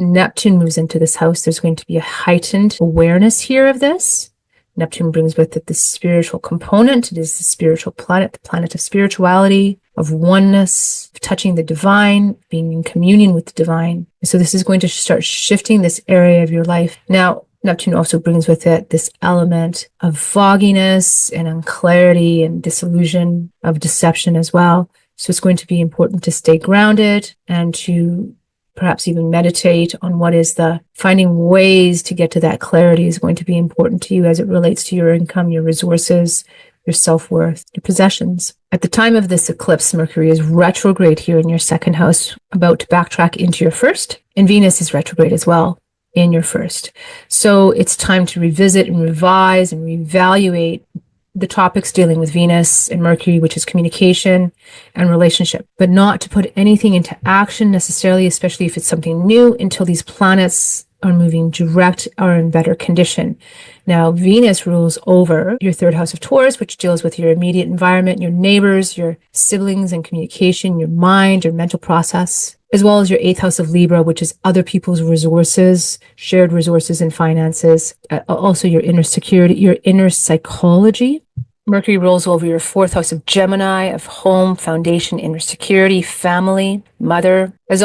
S1: Neptune moves into this house. There's going to be a heightened awareness here of this. Neptune brings with it the spiritual component. It is the spiritual planet, the planet of spirituality, of oneness, of touching the divine, being in communion with the divine. So this is going to start shifting this area of your life. Now, Neptune also brings with it this element of fogginess and unclarity and disillusion, of deception as well. So it's going to be important to stay grounded and to perhaps even meditate on finding ways to get to that clarity is going to be important to you as it relates to your income, your resources, your self-worth, your possessions. At the time of this eclipse, Mercury is retrograde here in your second house, about to backtrack into your first, and Venus is retrograde as well in your first. So it's time to revisit and revise and reevaluate the topics dealing with Venus and Mercury, which is communication and relationship, but not to put anything into action necessarily, especially if it's something new, until these planets are moving direct or in better condition. Now, Venus rules over your third house of Taurus, which deals with your immediate environment, your neighbors, your siblings and communication, your mind, your mental process, as well as your eighth house of Libra, which is other people's resources, shared resources and finances, also your inner security, your inner psychology. Mercury rules over your fourth house of Gemini, of home, foundation, inner security, family, mother, as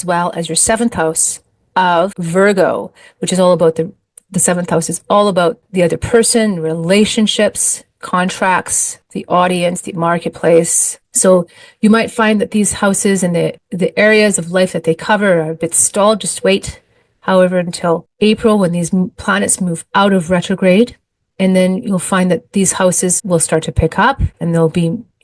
S1: well as your seventh house of Virgo, which is all about the seventh house is all about the other person, relationships, contracts, the audience, the marketplace. So you might find that these houses and the areas of life that they cover are a bit stalled. Just wait, however, until April when these planets move out of retrograde. And then you'll find that these houses will start to pick up and you'll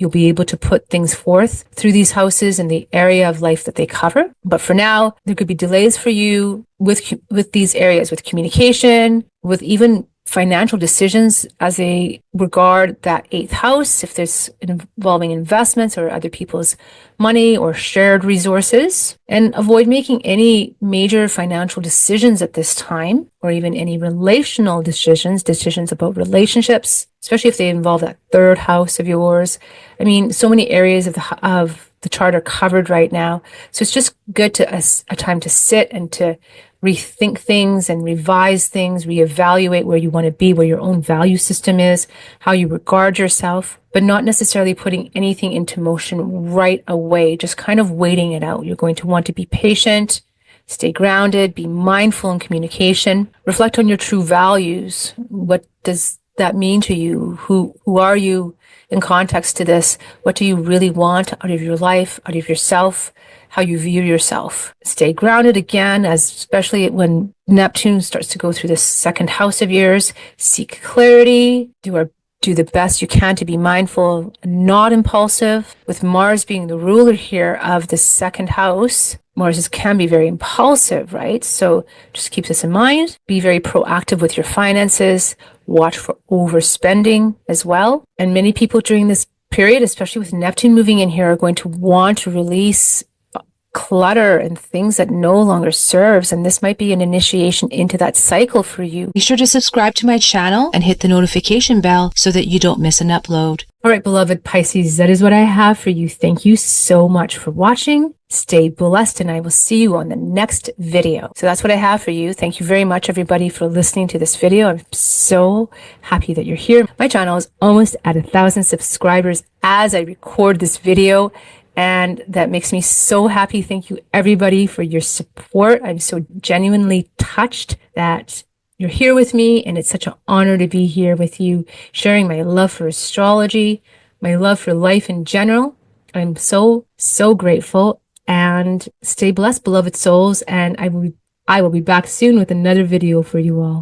S1: be able to put things forth through these houses in the area of life that they cover. But for now, there could be delays for you with these areas, with communication, with even financial decisions as they regard that eighth house, if there's involving investments or other people's money or shared resources. And avoid making any major financial decisions at this time, or even any relational decisions about relationships, especially if they involve that third house of yours. I mean, so many areas of the chart are covered right now. So it's just good to a time to sit and to rethink things and revise things, reevaluate where you want to be, where your own value system is, how you regard yourself, but not necessarily putting anything into motion right away, just kind of waiting it out. You're going to want to be patient, stay grounded, be mindful in communication, reflect on your true values. What does that mean to you? Who are you in context to this? What do you really want out of your life, out of yourself? How you view yourself. Stay grounded again, especially when Neptune starts to go through this second house of yours. Seek clarity, do the best you can to be mindful, not impulsive. With Mars being the ruler here of the second house, Mars can be very impulsive, right? So just keep this in mind. Be very proactive with your finances. Watch for overspending as well. And many people during this period, especially with Neptune moving in here, are going to want to release clutter and things that no longer serves, and this might be an initiation into that cycle for you.
S2: Be sure to subscribe to my channel and hit the notification bell so that you don't miss an upload.
S1: All right, beloved Pisces, that is what I have for you. Thank you so much for watching. Stay blessed, and I will see you on the next video. So that's what I have for you. Thank you very much, everybody, for listening to this video. I'm so happy that you're here. My channel is almost at 1,000 subscribers as I record this video, and that makes me so happy. Thank you, everybody, for your support. I'm so genuinely touched that you're here with me, and it's such an honor to be here with you, sharing my love for astrology, my love for life in general. I'm so, so grateful, and stay blessed, beloved souls, and I will be back soon with another video for you all.